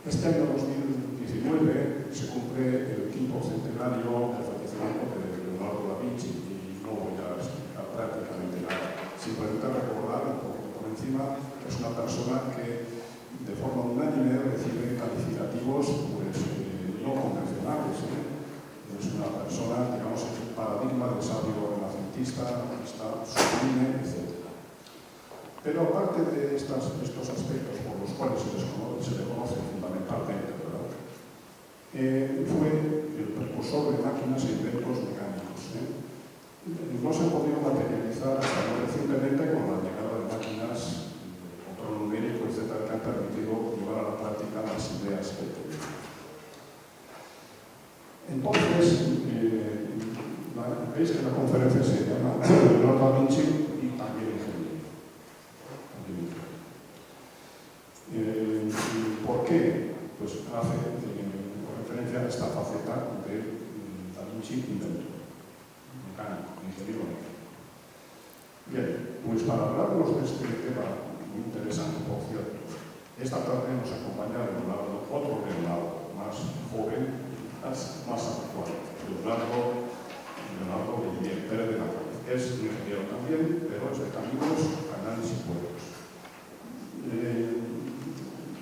Este año 2019 se cumple el 5º centenario del fallecimiento de Leonardo da Vinci y no voy a explicar prácticamente nada. Simplemente recordar un poquito por encima que es una persona que de forma unánime recibe calificativos pues, no convencionales. Es una persona, digamos, el paradigma del sabio renacentista, está sublime, etc. Pero aparte de estos aspectos por los cuales se le conoce fundamentalmente, ¿verdad? Fue el precursor de máquinas e inventos mecánicos. No se ha podido materializar hasta muy recientemente con la llegada de máquinas de control numérico, etc., que han permitido llevar a la práctica las ideas que tenía. Entonces, veis que la conferencia se llama Leonardo da Vinci y también ingeniero. ¿Por qué? Pues hace referencia a esta faceta de Da Vinci inventor, mecánico, ingeniero mecánico. Bien, pues para hablarnos de este tema muy interesante, por cierto, esta tarde nos acompaña Leonardo, otro Leonardo, más joven, más actual, Leonardo Guillén Pérez de la Cabeza. Es ingeniero también, pero es de caminos, canales y puertos.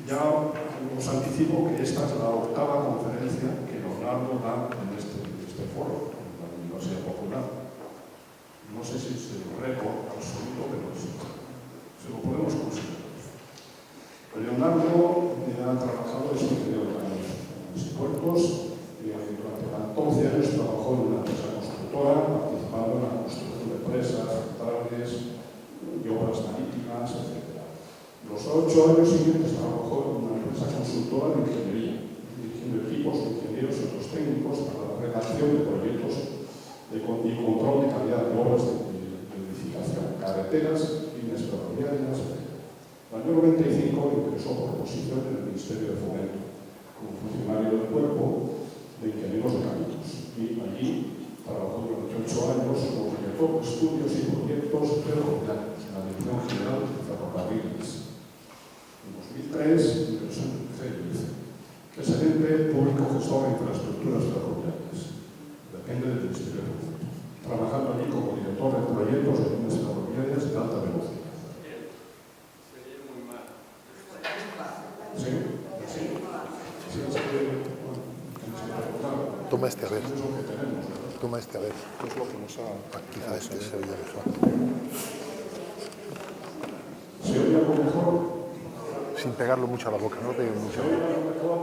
Ya os anticipo que esta es la 8ª conferencia que Leonardo da en este foro, en la Universidad Popular. No sé si es el récord absoluto, pero se lo podemos considerar. Leonardo ha trabajado en ingeniero de canales y puertos. Durante 14 años trabajó en una empresa constructora, participando en la construcción de presas, centrales y obras marítimas, etc. Los 8 años siguientes trabajó en una empresa consultora de ingeniería, dirigiendo equipos de ingenieros y otros técnicos para la redacción de proyectos y control de calidad de obras de edificación, carreteras, líneas ferroviarias, etc. En el año 95 ingresó por oposición en el Ministerio de Fomento como funcionario del Cuerpo de Ingenieros de Caminos, y allí trabajó durante 8 años como director de estudios y proyectos ferroviarios en la Dirección General de Ferrocarriles. En 2003 ingresó en CEIF, que es el ente público gestor de infraestructuras ferroviarias, depende del Ministerio de Fomento, trabajando allí como director de proyectos de líneas ferroviarias de alta velocidad. ¿Sí? ¿Sí? Sí, es que... Toma este a ver. Es lo que tenemos, ¿verdad? Toma este a ver. Es lo que nos ha... Quizá este se oye mejor. ¿Se oye algo mejor? Sin pegarlo mucho a la boca, no lo peguen mucho. ¿Se oye algo mejor?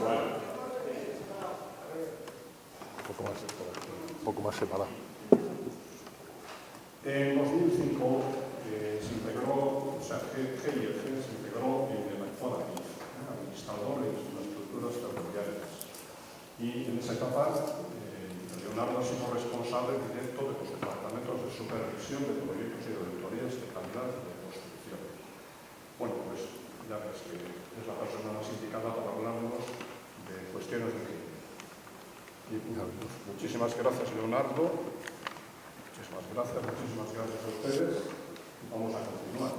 Bueno. Un poco más separado. En 2005 se integró, o sea, GIF se integró en el FODAPIF, administrador de infraestructuras ferroviarias. Y en esa etapa, Leonardo ha sido responsable directo de los departamentos de supervisión de proyectos y de auditorías de calidad de construcción. Bueno, pues ya ves que es la persona más indicada para hablarnos de cuestiones de ingeniería. Y muchísimas gracias, Leonardo. Muchísimas gracias a ustedes. Vamos a continuar.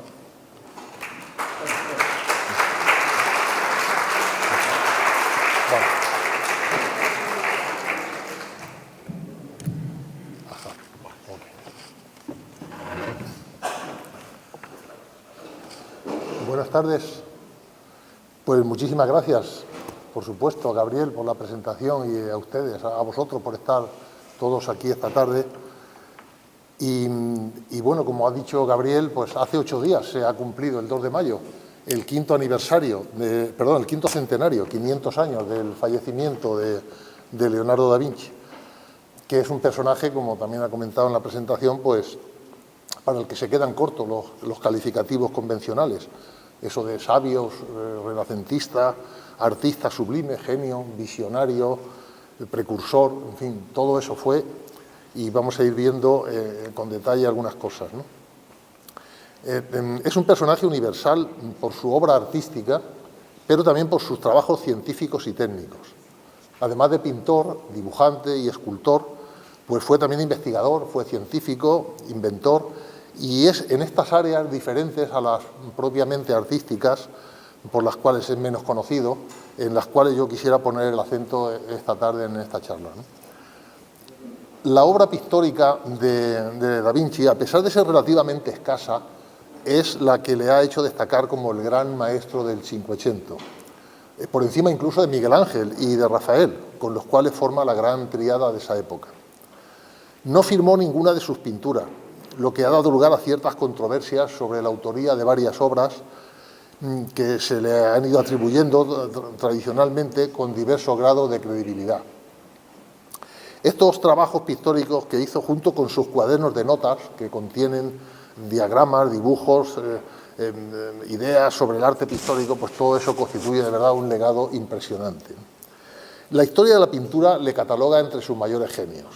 Vale. Ajá. Okay. Buenas tardes. Pues muchísimas gracias, por supuesto, a Gabriel por la presentación y a ustedes, a vosotros por estar todos aquí esta tarde. Y bueno, como ha dicho Gabriel, pues hace 8 días se ha cumplido, el 2 de mayo, el 5º aniversario, el 5º centenario, 500 años del fallecimiento de Leonardo da Vinci, que es un personaje, como también ha comentado en la presentación, pues para el que se quedan cortos los calificativos convencionales. Eso de sabios, renacentista, artista sublime, genio, visionario, precursor, en fin, todo eso fue. Y vamos a ir viendo con detalle algunas cosas, ¿no? Es un personaje universal por su obra artística, pero también por sus trabajos científicos y técnicos. Además de pintor, dibujante y escultor, pues fue también investigador, fue científico, inventor, y es en estas áreas diferentes a las propiamente artísticas, por las cuales es menos conocido, en las cuales yo quisiera poner el acento esta tarde en esta charla, ¿no? La obra pictórica de Da Vinci, a pesar de ser relativamente escasa, es la que le ha hecho destacar como el gran maestro del Cinquecento, por encima incluso de Miguel Ángel y de Rafael, con los cuales forma la gran tríada de esa época. No firmó ninguna de sus pinturas, lo que ha dado lugar a ciertas controversias sobre la autoría de varias obras que se le han ido atribuyendo tradicionalmente con diverso grado de credibilidad. Estos trabajos pictóricos que hizo junto con sus cuadernos de notas, que contienen diagramas, dibujos, ideas sobre el arte pictórico, pues todo eso constituye de verdad un legado impresionante. La historia de la pintura le cataloga entre sus mayores genios,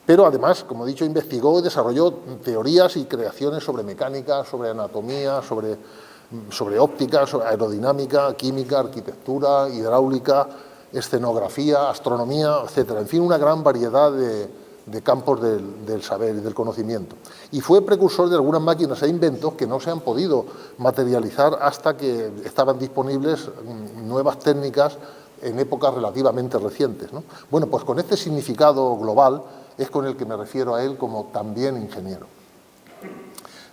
pero además, como he dicho, investigó y desarrolló teorías y creaciones sobre mecánica, sobre anatomía, sobre óptica, sobre aerodinámica, química, arquitectura, hidráulica, escenografía, astronomía, etcétera. En fin, una gran variedad de campos del saber y del conocimiento. Y fue precursor de algunas máquinas e inventos que no se han podido materializar hasta que estaban disponibles nuevas técnicas en épocas relativamente recientes, ¿no? Bueno, pues con este significado global es con el que me refiero a él como también ingeniero.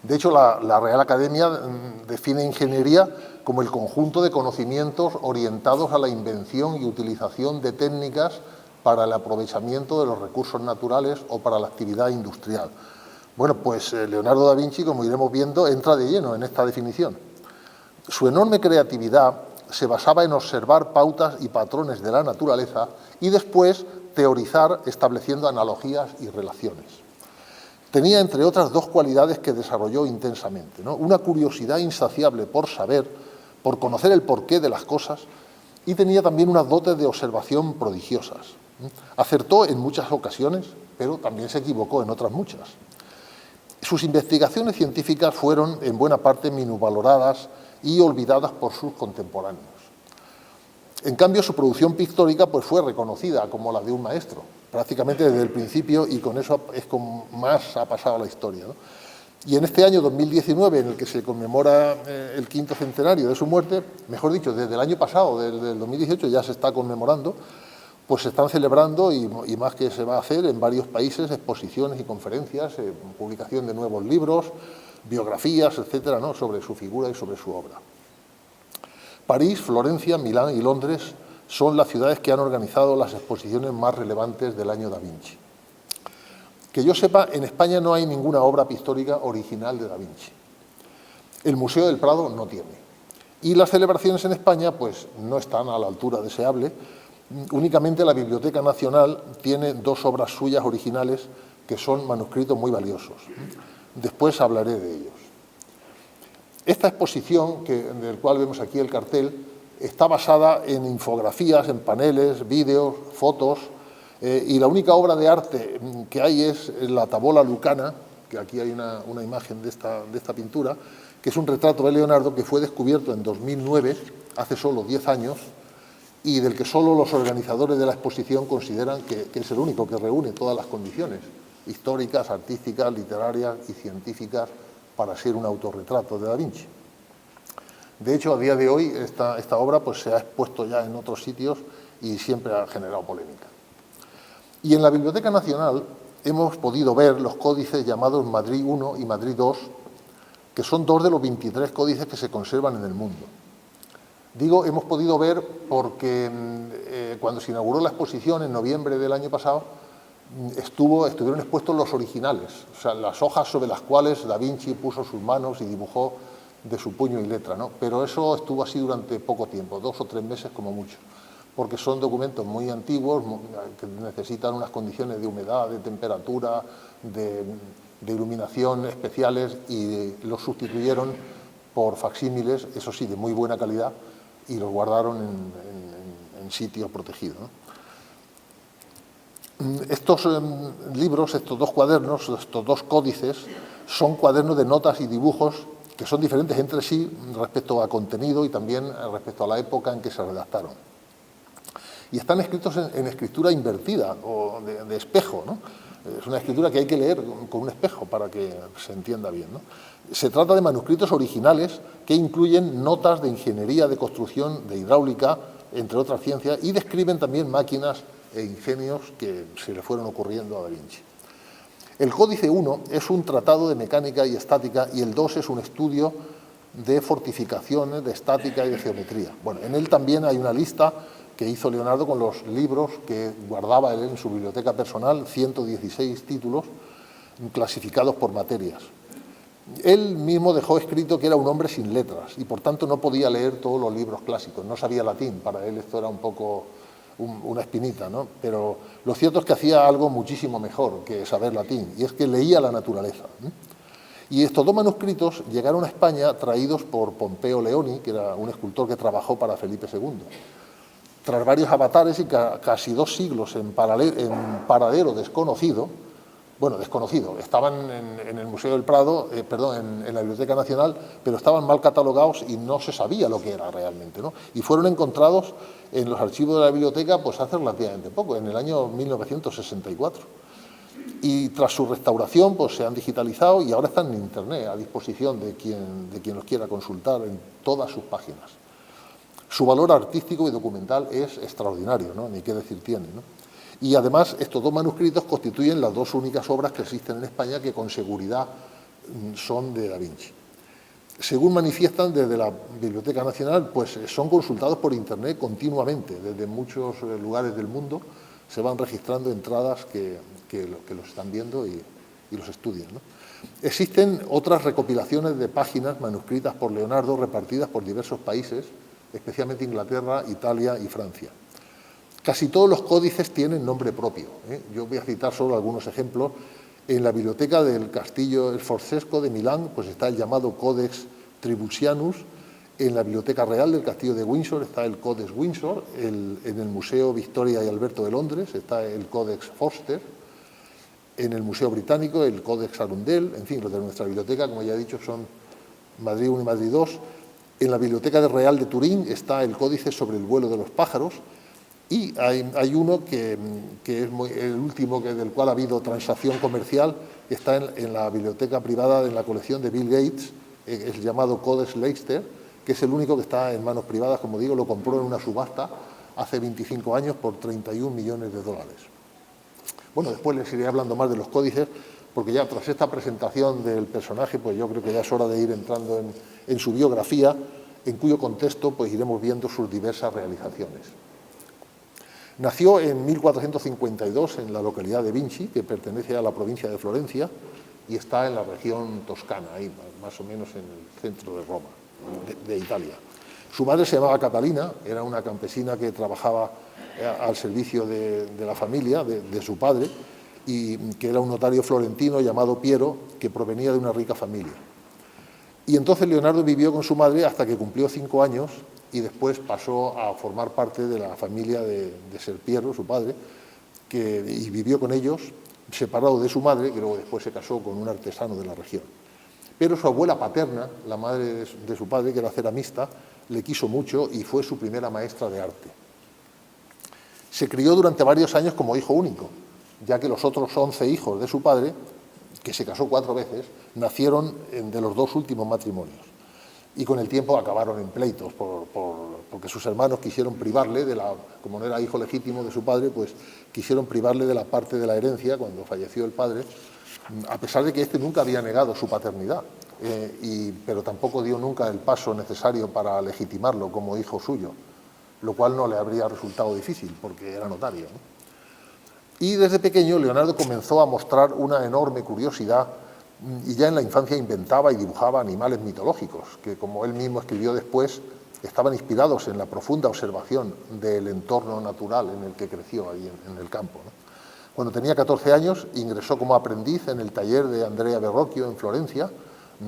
De hecho, la Real Academia define ingeniería como el conjunto de conocimientos orientados a la invención y utilización de técnicas para el aprovechamiento de los recursos naturales o para la actividad industrial. Bueno, pues Leonardo da Vinci, como iremos viendo, entra de lleno en esta definición. Su enorme creatividad se basaba en observar pautas y patrones de la naturaleza y después teorizar estableciendo analogías y relaciones. Tenía, entre otras, dos cualidades que desarrolló intensamente, ¿no? Una curiosidad insaciable por saber, por conocer el porqué de las cosas, y tenía también unas dotes de observación prodigiosas. Acertó en muchas ocasiones, pero también se equivocó en otras muchas. Sus investigaciones científicas fueron en buena parte minusvaloradas y olvidadas por sus contemporáneos. En cambio, su producción pictórica pues, fue reconocida como la de un maestro, prácticamente desde el principio, y con eso es como más ha pasado la historia, ¿no? Y en este año 2019, en el que se conmemora el 5º centenario de su muerte, mejor dicho, desde el año pasado, desde el 2018, ya se está conmemorando, pues se están celebrando, y más que se va a hacer en varios países, exposiciones y conferencias, publicación de nuevos libros, biografías, etcétera, ¿no? Sobre su figura y sobre su obra. París, Florencia, Milán y Londres son las ciudades que han organizado las exposiciones más relevantes del año Da Vinci. Que yo sepa, en España no hay ninguna obra pictórica original de Da Vinci. El Museo del Prado no tiene. Y las celebraciones en España pues, no están a la altura deseable. Únicamente la Biblioteca Nacional tiene dos obras suyas originales que son manuscritos muy valiosos. Después hablaré de ellos. Esta exposición, del cual vemos aquí el cartel, está basada en infografías, en paneles, vídeos, fotos, y la única obra de arte que hay es la Tabola Lucana, que aquí hay una imagen de esta pintura, que es un retrato de Leonardo que fue descubierto en 2009, hace solo 10 años, y del que solo los organizadores de la exposición consideran que es el único que reúne todas las condiciones históricas, artísticas, literarias y científicas para ser un autorretrato de Da Vinci. De hecho, a día de hoy esta obra pues, se ha expuesto ya en otros sitios y siempre ha generado polémica. Y en la Biblioteca Nacional hemos podido ver los códices llamados Madrid I y Madrid II, que son dos de los 23 códices que se conservan en el mundo. Digo, hemos podido ver porque cuando se inauguró la exposición en noviembre del año pasado, estuvieron expuestos los originales, o sea, las hojas sobre las cuales Da Vinci puso sus manos y dibujó de su puño y letra, ¿no? Pero eso estuvo así durante poco tiempo, 2 o 3 meses como mucho, porque son documentos muy antiguos que necesitan unas condiciones de humedad, de temperatura, de iluminación especiales, y los sustituyeron por facsímiles, eso sí, de muy buena calidad, y los guardaron en sitios protegidos, ¿no? Estos libros, estos dos cuadernos, estos dos códices, son cuadernos de notas y dibujos que son diferentes entre sí respecto a contenido y también respecto a la época en que se redactaron. Y están escritos en escritura invertida o de espejo, ¿no? Es una escritura que hay que leer con un espejo para que se entienda bien, ¿no? Se trata de manuscritos originales que incluyen notas de ingeniería, de construcción, de hidráulica, entre otras ciencias, y describen también máquinas e ingenios que se le fueron ocurriendo a Da Vinci. El Códice 1 es un tratado de mecánica y estática y el 2 es un estudio de fortificaciones, de estática y de geometría. Bueno, en él también hay una lista que hizo Leonardo con los libros que guardaba él en su biblioteca personal, 116 títulos clasificados por materias. Él mismo dejó escrito que era un hombre sin letras y por tanto no podía leer todos los libros clásicos, no sabía latín, para él esto era un poco una espinita, ¿no? Pero lo cierto es que hacía algo muchísimo mejor que saber latín, y es que leía la naturaleza, ¿eh? Y estos dos manuscritos llegaron a España traídos por Pompeo Leoni, que era un escultor que trabajó para Felipe II. Tras varios avatares y casi 2 siglos en paradero desconocido, bueno, desconocido, estaban en el Museo del Prado, en la Biblioteca Nacional, pero estaban mal catalogados y no se sabía lo que era realmente, ¿no? Y fueron encontrados en los archivos de la biblioteca pues hace relativamente poco, en el año 1964. Y tras su restauración pues se han digitalizado y ahora están en Internet a disposición de quien los quiera consultar en todas sus páginas. Su valor artístico y documental es extraordinario, ¿no? Ni qué decir tiene, ¿no? Y además estos dos manuscritos constituyen las 2 únicas obras que existen en España que con seguridad son de Da Vinci. Según manifiestan desde la Biblioteca Nacional, pues son consultados por Internet continuamente, desde muchos lugares del mundo se van registrando entradas que los están viendo y los estudian, ¿no? Existen otras recopilaciones de páginas manuscritas por Leonardo repartidas por diversos países, especialmente Inglaterra, Italia y Francia. Casi todos los códices tienen nombre propio, ¿eh? Yo voy a citar solo algunos ejemplos. En la biblioteca del Castillo Sforzesco de Milán pues está el llamado Codex Tribusianus. En la Biblioteca Real del Castillo de Windsor está el Codex Windsor. En el Museo Victoria y Alberto de Londres está el Codex Forster. En el Museo Británico el Codex Arundel. En fin, los de nuestra biblioteca, como ya he dicho, son Madrid 1 y Madrid 2. En la Biblioteca Real de Turín está el Códice sobre el vuelo de los pájaros. Y hay uno que es el último del cual ha habido transacción comercial, que está en la biblioteca privada, en la colección de Bill Gates, el llamado Codex Leicester, que es el único que está en manos privadas, como digo, lo compró en una subasta hace 25 años por $31 millones. Bueno, después les iré hablando más de los códices, porque ya tras esta presentación del personaje, pues yo creo que ya es hora de ir entrando en su biografía, en cuyo contexto pues iremos viendo sus diversas realizaciones. Nació en 1452 en la localidad de Vinci, que pertenece a la provincia de Florencia y está en la región toscana, ahí más o menos en el centro de Roma, de Italia. Su madre se llamaba Catalina, era una campesina que trabajaba al servicio de la familia, de su padre, y que era un notario florentino llamado Piero, que provenía de una rica familia. Y entonces Leonardo vivió con su madre hasta que cumplió 5 años y después pasó a formar parte de la familia de Ser Piero, su padre, y vivió con ellos, separado de su madre, que luego después se casó con un artesano de la región. Pero su abuela paterna, la madre de su padre, que era ceramista, le quiso mucho y fue su primera maestra de arte. Se crió durante varios años como hijo único, ya que los otros 11 hijos de su padre, que se casó 4 veces, nacieron de los 2 últimos matrimonios. Y con el tiempo acabaron en pleitos, porque sus hermanos quisieron privarle, como no era hijo legítimo de su padre, pues quisieron privarle de la parte de la herencia cuando falleció el padre, a pesar de que éste nunca había negado su paternidad, pero tampoco dio nunca el paso necesario para legitimarlo como hijo suyo, lo cual no le habría resultado difícil, porque era notario, ¿no? Y desde pequeño Leonardo comenzó a mostrar una enorme curiosidad y ya en la infancia inventaba y dibujaba animales mitológicos, que como él mismo escribió después, estaban inspirados en la profunda observación del entorno natural en el que creció ahí en el campo, ¿no? Cuando tenía 14 años ingresó como aprendiz en el taller de Andrea Verrocchio en Florencia.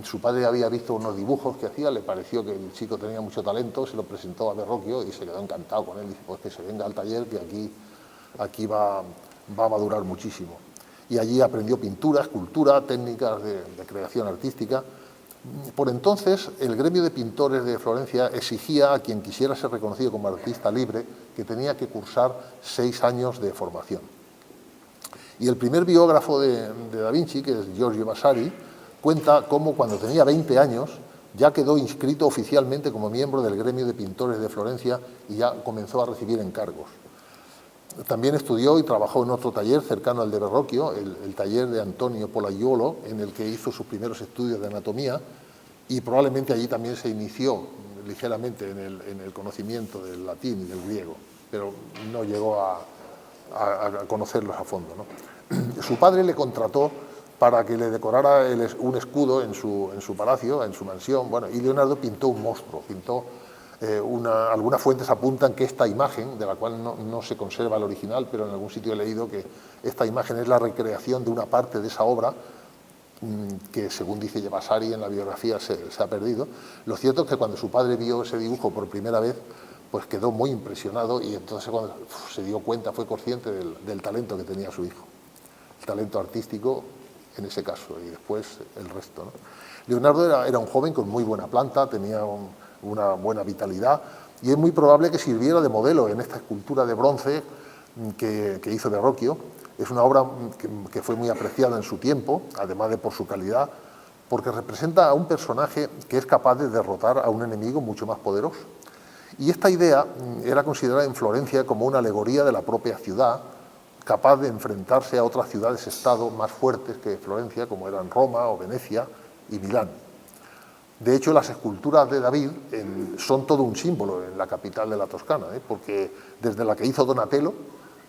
Su padre había visto unos dibujos que hacía, le pareció que el chico tenía mucho talento, se lo presentó a Verrocchio y se quedó encantado con él. Dice, pues que se venga al taller, que aquí va a madurar muchísimo. Y allí aprendió pintura, escultura, técnicas de creación artística. Por entonces, el gremio de pintores de Florencia exigía a quien quisiera ser reconocido como artista libre que tenía que cursar 6 años de formación. Y el primer biógrafo de Da Vinci, que es Giorgio Vasari, cuenta cómo cuando tenía 20 años ya quedó inscrito oficialmente como miembro del gremio de pintores de Florencia y ya comenzó a recibir encargos. También estudió y trabajó en otro taller cercano al de Verrocchio, el taller de Antonio Pollaiuolo, en el que hizo sus primeros estudios de anatomía, y probablemente allí también se inició ligeramente en el conocimiento del latín y del griego, pero no llegó a conocerlos a fondo, ¿no? Su padre le contrató para que le decorara un escudo en su palacio, en su mansión, bueno, y Leonardo pintó un monstruo, pintó algunas fuentes apuntan que esta imagen, de la cual no se conserva el original, pero en algún sitio he leído que esta imagen es la recreación de una parte de esa obra que, según dice Vasari en la biografía, se ha perdido. Lo cierto es que cuando su padre vio ese dibujo por primera vez, pues quedó muy impresionado y entonces cuando se dio cuenta, fue consciente del talento que tenía su hijo, el talento artístico en ese caso, y después el resto, ¿no? Leonardo era un joven con muy buena planta, tenía una buena vitalidad, y es muy probable que sirviera de modelo en esta escultura de bronce que hizo Verrocchio. Es una obra que fue muy apreciada en su tiempo, además de por su calidad, porque representa a un personaje que es capaz de derrotar a un enemigo mucho más poderoso. Y esta idea era considerada en Florencia como una alegoría de la propia ciudad, capaz de enfrentarse a otras ciudades-estado más fuertes que Florencia, como eran Roma o Venecia y Milán. De hecho, las esculturas de David son todo un símbolo en la capital de la Toscana, porque desde la que hizo Donatello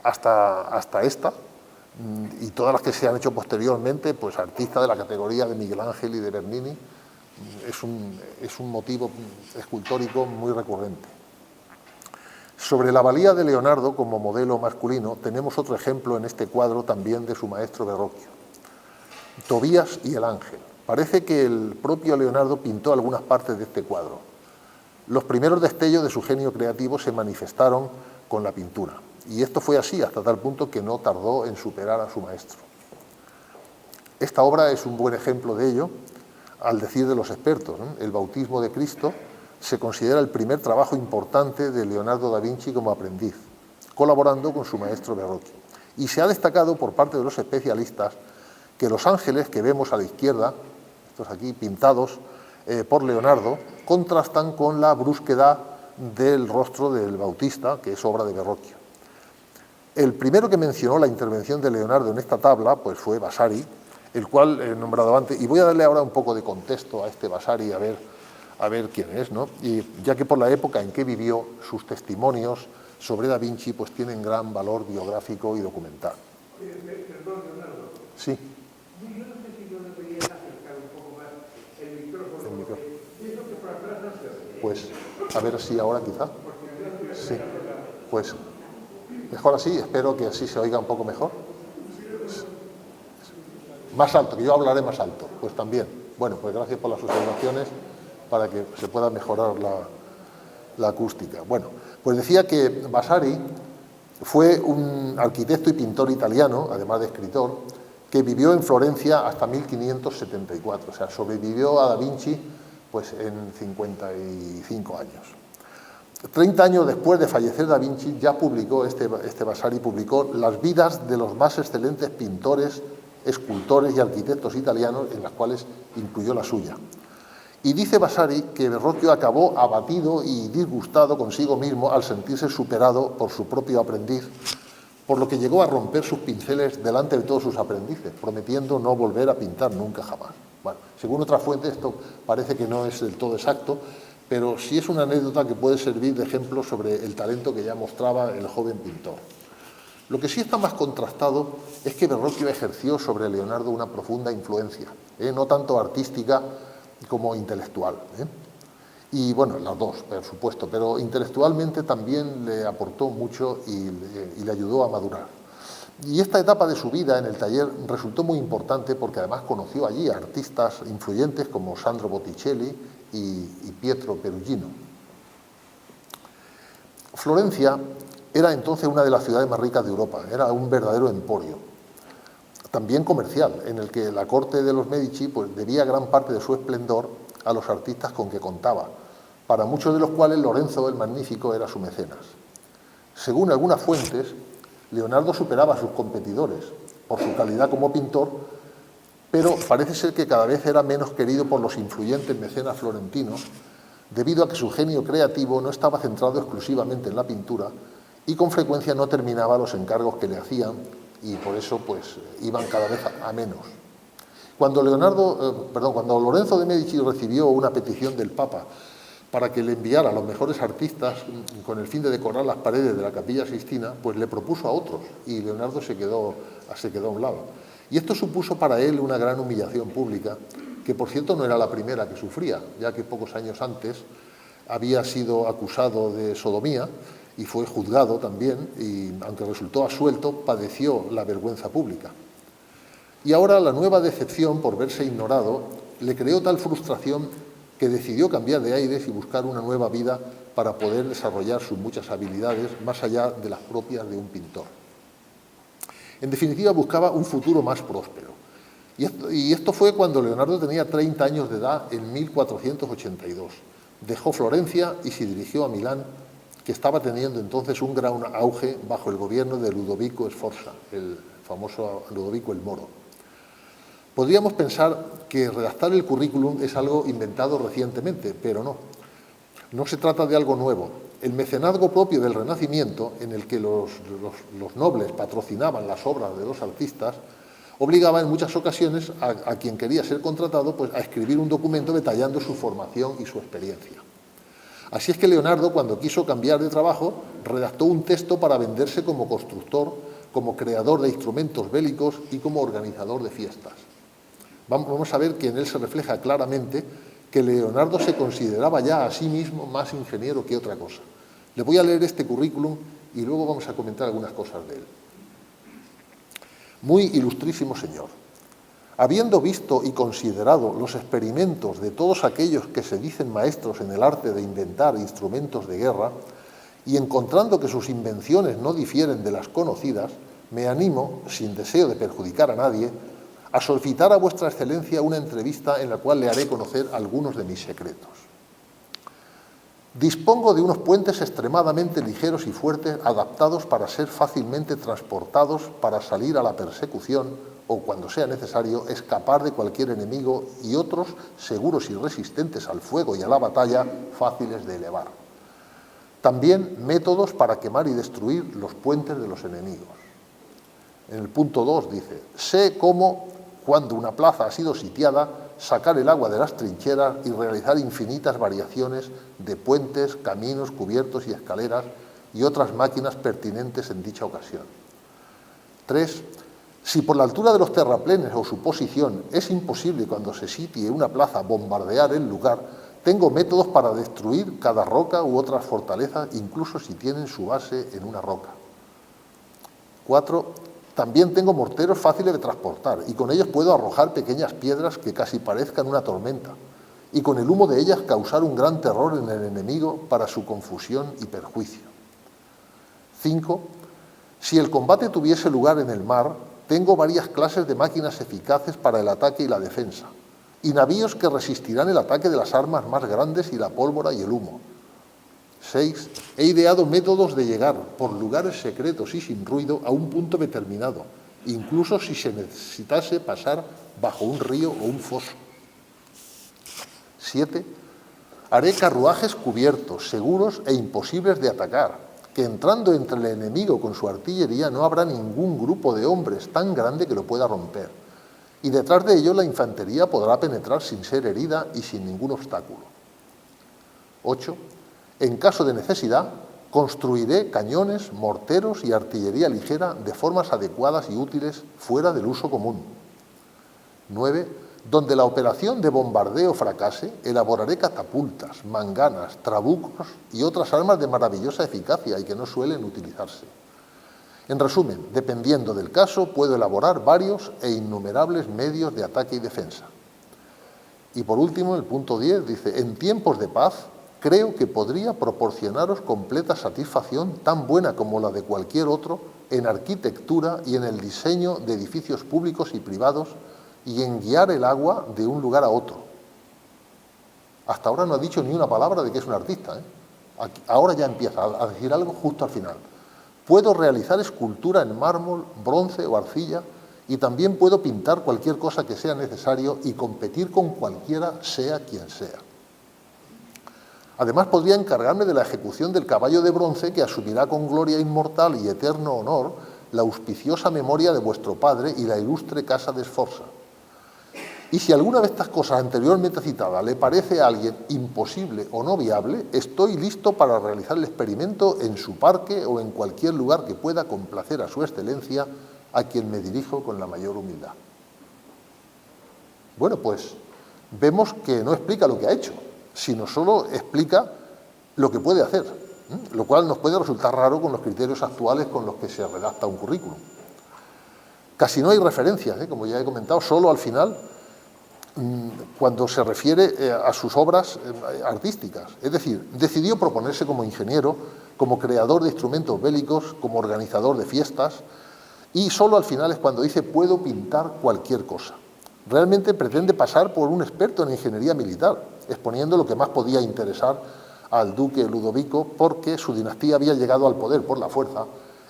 hasta esta, y todas las que se han hecho posteriormente, pues artistas de la categoría de Miguel Ángel y de Bernini, es un motivo escultórico muy recurrente. Sobre la valía de Leonardo como modelo masculino, tenemos otro ejemplo en este cuadro también de su maestro Verrocchio, Tobías y el ángel. Parece que el propio Leonardo pintó algunas partes de este cuadro. Los primeros destellos de su genio creativo se manifestaron con la pintura, y esto fue así hasta tal punto que no tardó en superar a su maestro. Esta obra es un buen ejemplo de ello, al decir de los expertos, ¿no? El bautismo de Cristo se considera el primer trabajo importante de Leonardo da Vinci como aprendiz, colaborando con su maestro Verrocchio. Y se ha destacado por parte de los especialistas que los ángeles que vemos a la izquierda, estos aquí pintados por Leonardo, contrastan con la brusquedad del rostro del Bautista, que es obra de Verrocchio. El primero que mencionó la intervención de Leonardo en esta tabla pues fue Vasari, el cual he nombrado antes, y voy a darle ahora un poco de contexto a este Vasari, a ver quién es, ¿no? Y ya que por la época en que vivió, sus testimonios sobre Da Vinci pues tienen gran valor biográfico y documental. Perdón, Leonardo. Sí. Yo no sé si no debería acercar un poco más el micrófono. El micrófono. Pienso que por atrás no se oye. Pues a ver si ahora quizá. Sí. Pues mejor así, espero que así se oiga un poco mejor. Más alto, que yo hablaré más alto, pues también. Bueno, pues gracias por las observaciones para que se pueda mejorar la acústica. Bueno, pues decía que Vasari fue un arquitecto y pintor italiano, además de escritor, que vivió en Florencia hasta 1574, o sea, sobrevivió a Da Vinci pues, en 55 años. 30 años después de fallecer Da Vinci, ya publicó, este Vasari publicó las vidas de los más excelentes pintores, escultores y arquitectos italianos, en las cuales incluyó la suya. Y dice Vasari que Verrocchio acabó abatido y disgustado consigo mismo al sentirse superado por su propio aprendiz, por lo que llegó a romper sus pinceles delante de todos sus aprendices, prometiendo no volver a pintar nunca jamás. Bueno, según otras fuentes esto parece que no es del todo exacto, pero sí es una anécdota que puede servir de ejemplo sobre el talento que ya mostraba el joven pintor. Lo que sí está más contrastado es que Verrocchio ejerció sobre Leonardo una profunda influencia, no tanto artística como intelectual. Y bueno, las dos, por supuesto, pero intelectualmente también le aportó mucho y le ayudó a madurar. Y esta etapa de su vida en el taller resultó muy importante porque además conoció allí a artistas influyentes como Sandro Botticelli y Pietro Perugino. Florencia era entonces una de las ciudades más ricas de Europa, era un verdadero emporio, también comercial, en el que la corte de los Medici pues, debía gran parte de su esplendor a los artistas con que contaba, para muchos de los cuales Lorenzo el Magnífico era su mecenas. Según algunas fuentes, Leonardo superaba a sus competidores por su calidad como pintor, pero parece ser que cada vez era menos querido por los influyentes mecenas florentinos, debido a que su genio creativo no estaba centrado exclusivamente en la pintura y con frecuencia no terminaba los encargos que le hacían y por eso pues iban cada vez a menos. Cuando Lorenzo de Medici recibió una petición del Papa para que le enviara a los mejores artistas con el fin de decorar las paredes de la Capilla Sixtina, pues le propuso a otros y Leonardo se quedó a un lado. Y esto supuso para él una gran humillación pública, que por cierto no era la primera que sufría, ya que pocos años antes había sido acusado de sodomía y fue juzgado también, y aunque resultó absuelto, padeció la vergüenza pública. Y ahora la nueva decepción por verse ignorado le creó tal frustración que decidió cambiar de aires y buscar una nueva vida para poder desarrollar sus muchas habilidades más allá de las propias de un pintor. En definitiva, buscaba un futuro más próspero. Y esto fue cuando Leonardo tenía 30 años de edad en 1482. Dejó Florencia y se dirigió a Milán, que estaba teniendo entonces un gran auge bajo el gobierno de Ludovico Sforza, el famoso Ludovico el Moro. Podríamos pensar que redactar el currículum es algo inventado recientemente, pero no. No se trata de algo nuevo. El mecenazgo propio del Renacimiento, en el que los nobles patrocinaban las obras de los artistas, obligaba en muchas ocasiones a quien quería ser contratado pues, a escribir un documento detallando su formación y su experiencia. Así es que Leonardo, cuando quiso cambiar de trabajo, redactó un texto para venderse como constructor, como creador de instrumentos bélicos y como organizador de fiestas. Vamos a ver que en él se refleja claramente que Leonardo se consideraba ya a sí mismo más ingeniero que otra cosa. Le voy a leer este currículum y luego vamos a comentar algunas cosas de él. Muy ilustrísimo señor, habiendo visto y considerado los experimentos de todos aquellos que se dicen maestros en el arte de inventar instrumentos de guerra, y encontrando que sus invenciones no difieren de las conocidas, me animo, sin deseo de perjudicar a nadie, a solicitar a vuestra excelencia una entrevista en la cual le haré conocer algunos de mis secretos. Dispongo de unos puentes extremadamente ligeros y fuertes, adaptados para ser fácilmente transportados para salir a la persecución o, cuando sea necesario, escapar de cualquier enemigo, y otros, seguros y resistentes al fuego y a la batalla, fáciles de elevar. También métodos para quemar y destruir los puentes de los enemigos. En el punto 2 dice, sé cómo, cuando una plaza ha sido sitiada, sacar el agua de las trincheras y realizar infinitas variaciones de puentes, caminos, cubiertos y escaleras y otras máquinas pertinentes en dicha ocasión. 3. Si por la altura de los terraplenes o su posición es imposible cuando se sitie una plaza bombardear el lugar, tengo métodos para destruir cada roca u otras fortalezas, incluso si tienen su base en una roca. 4. También tengo morteros fáciles de transportar y con ellos puedo arrojar pequeñas piedras que casi parezcan una tormenta y con el humo de ellas causar un gran terror en el enemigo para su confusión y perjuicio. 5. Si el combate tuviese lugar en el mar, tengo varias clases de máquinas eficaces para el ataque y la defensa, y navíos que resistirán el ataque de las armas más grandes y la pólvora y el humo. 6. He ideado métodos de llegar por lugares secretos y sin ruido a un punto determinado, incluso si se necesitase pasar bajo un río o un foso. 7. Haré carruajes cubiertos, seguros e imposibles de atacar, que entrando entre el enemigo con su artillería no habrá ningún grupo de hombres tan grande que lo pueda romper, y detrás de ello la infantería podrá penetrar sin ser herida y sin ningún obstáculo. 8. En caso de necesidad, construiré cañones, morteros y artillería ligera de formas adecuadas y útiles fuera del uso común. 9. Donde la operación de bombardeo fracase, elaboraré catapultas, manganas, trabucos y otras armas de maravillosa eficacia y que no suelen utilizarse. En resumen, dependiendo del caso, puedo elaborar varios e innumerables medios de ataque y defensa. Y por último, el punto 10 dice, en tiempos de paz, creo que podría proporcionaros completa satisfacción tan buena como la de cualquier otro en arquitectura y en el diseño de edificios públicos y privados y en guiar el agua de un lugar a otro. Hasta ahora no ha dicho ni una palabra de que es un artista, Ahora ya empieza a decir algo justo al final. Puedo realizar escultura en mármol, bronce o arcilla y también puedo pintar cualquier cosa que sea necesario y competir con cualquiera, sea quien sea. Además, podría encargarme de la ejecución del caballo de bronce que asumirá con gloria inmortal y eterno honor la auspiciosa memoria de vuestro padre y la ilustre casa de Sforza. Y si alguna de estas cosas anteriormente citadas le parece a alguien imposible o no viable, estoy listo para realizar el experimento en su parque o en cualquier lugar que pueda complacer a su excelencia, a quien me dirijo con la mayor humildad. Bueno, pues vemos que no explica lo que ha hecho, sino solo explica lo que puede hacer, lo cual nos puede resultar raro con los criterios actuales con los que se redacta un currículum. Casi no hay referencias, como ya he comentado, solo al final, cuando se refiere a sus obras artísticas. Es decir, decidió proponerse como ingeniero, como creador de instrumentos bélicos, como organizador de fiestas, y solo al final es cuando dice puedo pintar cualquier cosa. Realmente pretende pasar por un experto en ingeniería militar, exponiendo lo que más podía interesar al duque Ludovico, porque su dinastía había llegado al poder por la fuerza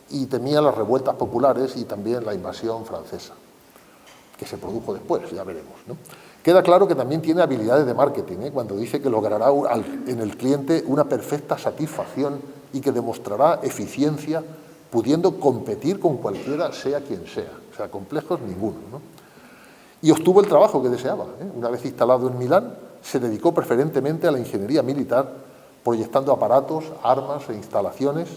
y temía las revueltas populares y también la invasión francesa, que se produjo después, ya veremos, ¿no? Queda claro que también tiene habilidades de marketing, cuando dice que logrará en el cliente una perfecta satisfacción y que demostrará eficiencia, pudiendo competir con cualquiera, sea quien sea. O sea, complejos ninguno, ¿no? Y obtuvo el trabajo que deseaba. Una vez instalado en Milán, se dedicó preferentemente a la ingeniería militar, proyectando aparatos, armas e instalaciones,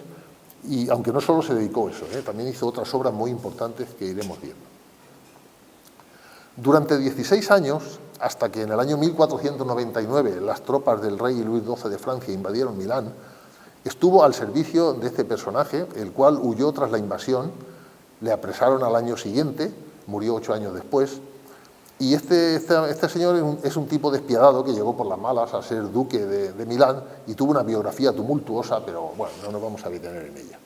y aunque no solo se dedicó a eso, también hizo otras obras muy importantes que iremos viendo. Durante 16 años, hasta que en el año 1499 las tropas del rey Luis XII de Francia invadieron Milán, estuvo al servicio de este personaje, el cual huyó tras la invasión, le apresaron al año siguiente, murió 8 años después, y este señor es un tipo despiadado que llegó por las malas a ser duque de Milán y tuvo una biografía tumultuosa, pero bueno, no nos vamos a detener en ella.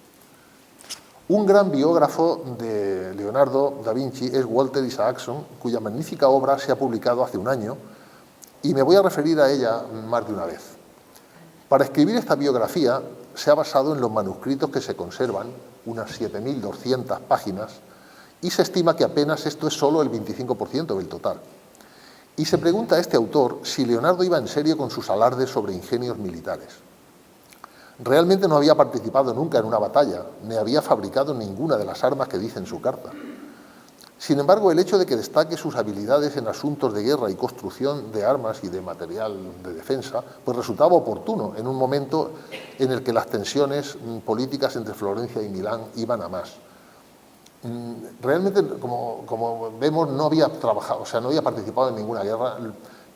Un gran biógrafo de Leonardo da Vinci es Walter Isaacson, cuya magnífica obra se ha publicado hace un año, y me voy a referir a ella más de una vez. Para escribir esta biografía se ha basado en los manuscritos que se conservan, unas 7.200 páginas, y se estima que apenas esto es solo el 25% del total. Y se pregunta a este autor si Leonardo iba en serio con sus alardes sobre ingenios militares. Realmente no había participado nunca en una batalla, ni había fabricado ninguna de las armas que dice en su carta. Sin embargo, el hecho de que destaque sus habilidades en asuntos de guerra y construcción de armas y de material de defensa, pues resultaba oportuno en un momento en el que las tensiones políticas entre Florencia y Milán iban a más. Realmente, como vemos, no había trabajado, o sea, no había participado en ninguna guerra,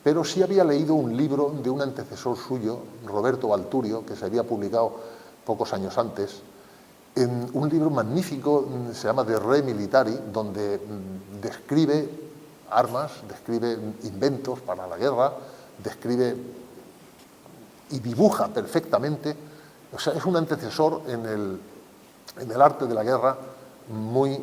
pero sí había leído un libro de un antecesor suyo, Roberto Balturio, que se había publicado pocos años antes, en un libro magnífico, se llama De Re Militari, donde describe armas, describe inventos para la guerra, describe y dibuja perfectamente. O sea, es un antecesor en el arte de la guerra muy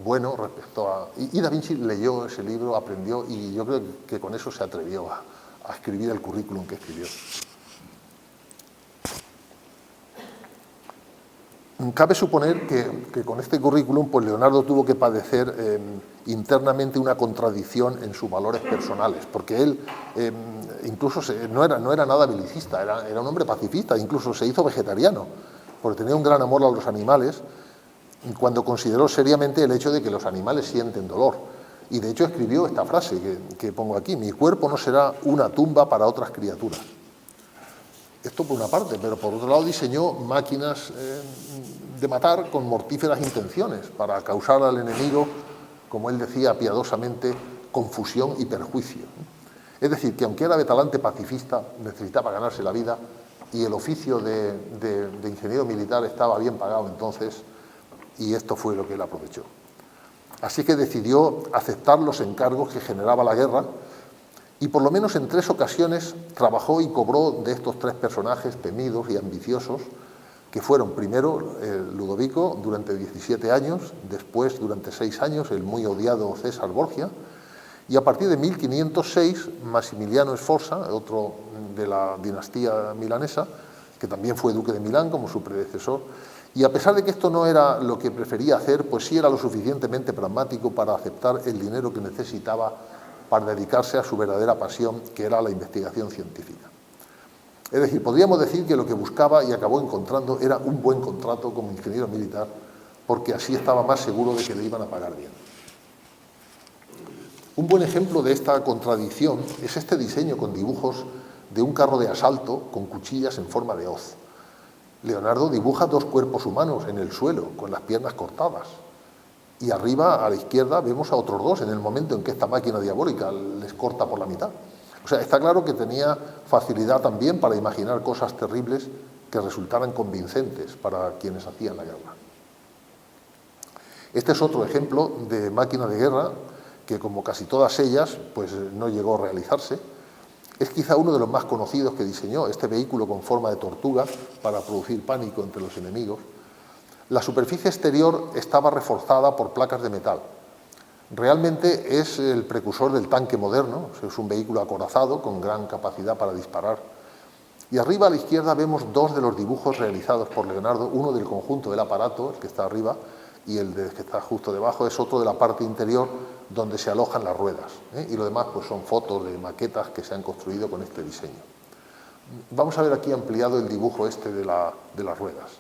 bueno respecto a... Y Da Vinci leyó ese libro, aprendió, y yo creo que con eso se atrevió a escribir el currículum que escribió. Cabe suponer que con este currículum pues Leonardo tuvo que padecer internamente una contradicción en sus valores personales, porque él incluso no era nada belicista, era un hombre pacifista, incluso se hizo vegetariano, porque tenía un gran amor a los animales, cuando consideró seriamente el hecho de que los animales sienten dolor. Y de hecho escribió esta frase que pongo aquí: mi cuerpo no será una tumba para otras criaturas. Esto por una parte, pero por otro lado diseñó máquinas de matar con mortíferas intenciones para causar al enemigo, como él decía piadosamente, confusión y perjuicio. Es decir, que aunque era de talante pacifista, necesitaba ganarse la vida, y el oficio de ingeniero militar estaba bien pagado entonces, y esto fue lo que él aprovechó. Así que decidió aceptar los encargos que generaba la guerra, y por lo menos en 3 ocasiones trabajó y cobró de estos 3 personajes temidos y ambiciosos, que fueron primero Ludovico durante 17 años, después durante 6 años el muy odiado César Borgia, y a partir de 1506 Massimiliano Sforza, otro de la dinastía milanesa, que también fue duque de Milán como su predecesor, Y a pesar de que esto no era lo que prefería hacer, pues sí era lo suficientemente pragmático para aceptar el dinero que necesitaba para dedicarse a su verdadera pasión, que era la investigación científica. Es decir, podríamos decir que lo que buscaba y acabó encontrando era un buen contrato como ingeniero militar, porque así estaba más seguro de que le iban a pagar bien. Un buen ejemplo de esta contradicción es este diseño con dibujos de un carro de asalto con cuchillas en forma de hoz. Leonardo dibuja dos cuerpos humanos en el suelo, con las piernas cortadas. Y arriba, a la izquierda, vemos a otros dos en el momento en que esta máquina diabólica les corta por la mitad. O sea, está claro que tenía facilidad también para imaginar cosas terribles que resultaran convincentes para quienes hacían la guerra. Este es otro ejemplo de máquina de guerra que, como casi todas ellas, pues no llegó a realizarse. Es quizá uno de los más conocidos que diseñó este vehículo con forma de tortuga para producir pánico entre los enemigos. La superficie exterior estaba reforzada por placas de metal. Realmente es el precursor del tanque moderno, es un vehículo acorazado con gran capacidad para disparar. Y arriba a la izquierda vemos dos de los dibujos realizados por Leonardo, uno del conjunto del aparato, el que está arriba, y el que está justo debajo es otro de la parte interior donde se alojan las ruedas. Y lo demás pues son fotos de maquetas que se han construido con este diseño. Vamos a ver aquí ampliado el dibujo este de las ruedas.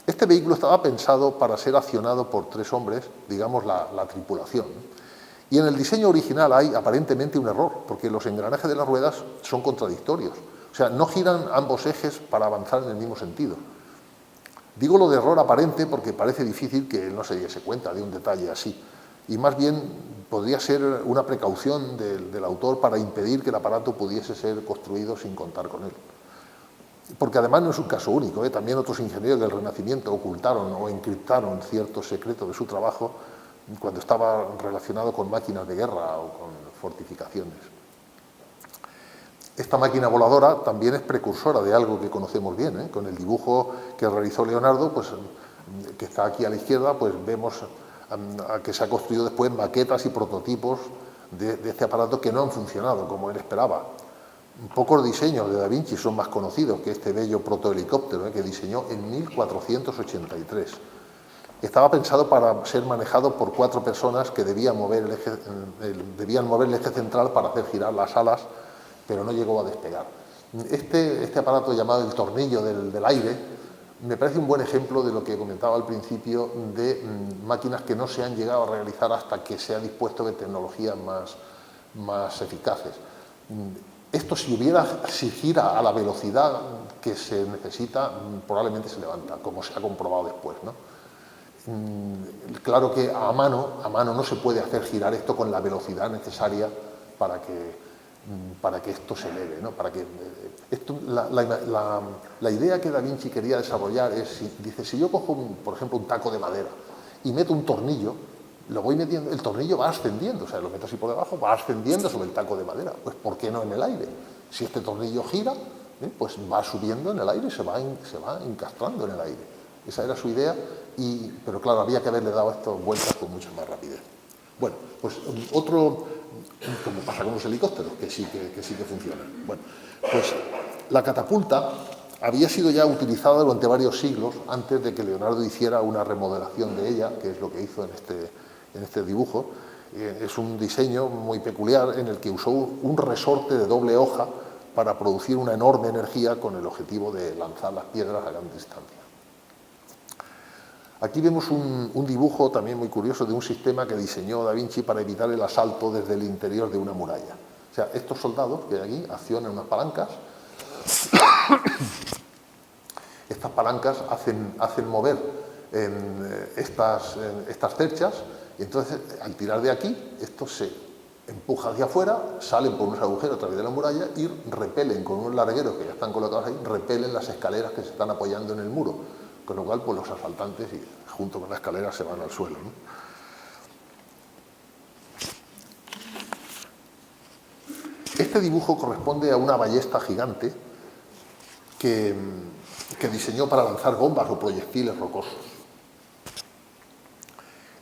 Este vehículo estaba pensado para ser accionado por tres hombres, digamos la tripulación. Y en el diseño original hay aparentemente un error, porque los engranajes de las ruedas son contradictorios. O sea, no giran ambos ejes para avanzar en el mismo sentido. Digo lo de error aparente porque parece difícil que él no se diese cuenta de un detalle así. Y más bien podría ser una precaución del autor para impedir que el aparato pudiese ser construido sin contar con él. Porque además no es un caso único, ¿eh? También otros ingenieros del Renacimiento ocultaron o encriptaron ciertos secretos de su trabajo cuando estaba relacionado con máquinas de guerra o con fortificaciones. Esta máquina voladora también es precursora de algo que conocemos bien, ¿eh? Con el dibujo que realizó Leonardo, pues, que está aquí a la izquierda, pues vemos que se ha construido después maquetas y prototipos de este aparato que no han funcionado como él esperaba. Pocos diseños de Da Vinci son más conocidos que este bello protohelicóptero, que diseñó en 1483. Estaba pensado para ser manejado por 4 personas que debían mover el eje central para hacer girar las alas, pero no llegó a despegar. Este aparato llamado el tornillo del aire me parece un buen ejemplo de lo que comentaba al principio de máquinas que no se han llegado a realizar hasta que se ha dispuesto de tecnologías más eficaces. Esto si gira a la velocidad que se necesita, probablemente se levanta, como se ha comprobado después, ¿no? Claro que a mano no se puede hacer girar esto con la velocidad necesaria para que esto se eleve, ¿no? La idea que Da Vinci quería desarrollar es, dice, si yo cojo, por ejemplo, un taco de madera y meto un tornillo, lo voy metiendo, el tornillo va ascendiendo, o sea, lo meto así por debajo, va ascendiendo sobre el taco de madera. Pues ¿por qué no en el aire? Si este tornillo gira, pues va subiendo en el aire y se va encastrando en el aire. Esa era su idea, pero claro, había que haberle dado estas vueltas con mucha más rapidez. Bueno, pues otro, como pasa con los helicópteros, que sí que funcionan. Bueno, pues la catapulta había sido ya utilizada durante varios siglos antes de que Leonardo hiciera una remodelación de ella, que es lo que hizo en este dibujo. Es un diseño muy peculiar en el que usó un resorte de doble hoja para producir una enorme energía con el objetivo de lanzar las piedras a gran distancia. Aquí vemos un dibujo también muy curioso de un sistema que diseñó Da Vinci para evitar el asalto desde el interior de una muralla. O sea, estos soldados que hay aquí accionan unas palancas. Estas palancas hacen mover estas cerchas y entonces al tirar de aquí, esto se empuja hacia afuera, salen por unos agujeros a través de la muralla y repelen con unos largueros que ya están colocados ahí, repelen las escaleras que se están apoyando en el muro. Con lo cual, pues los asaltantes, junto con la escalera, se van al suelo, ¿no? Este dibujo corresponde a una ballesta gigante que diseñó para lanzar bombas o proyectiles rocosos.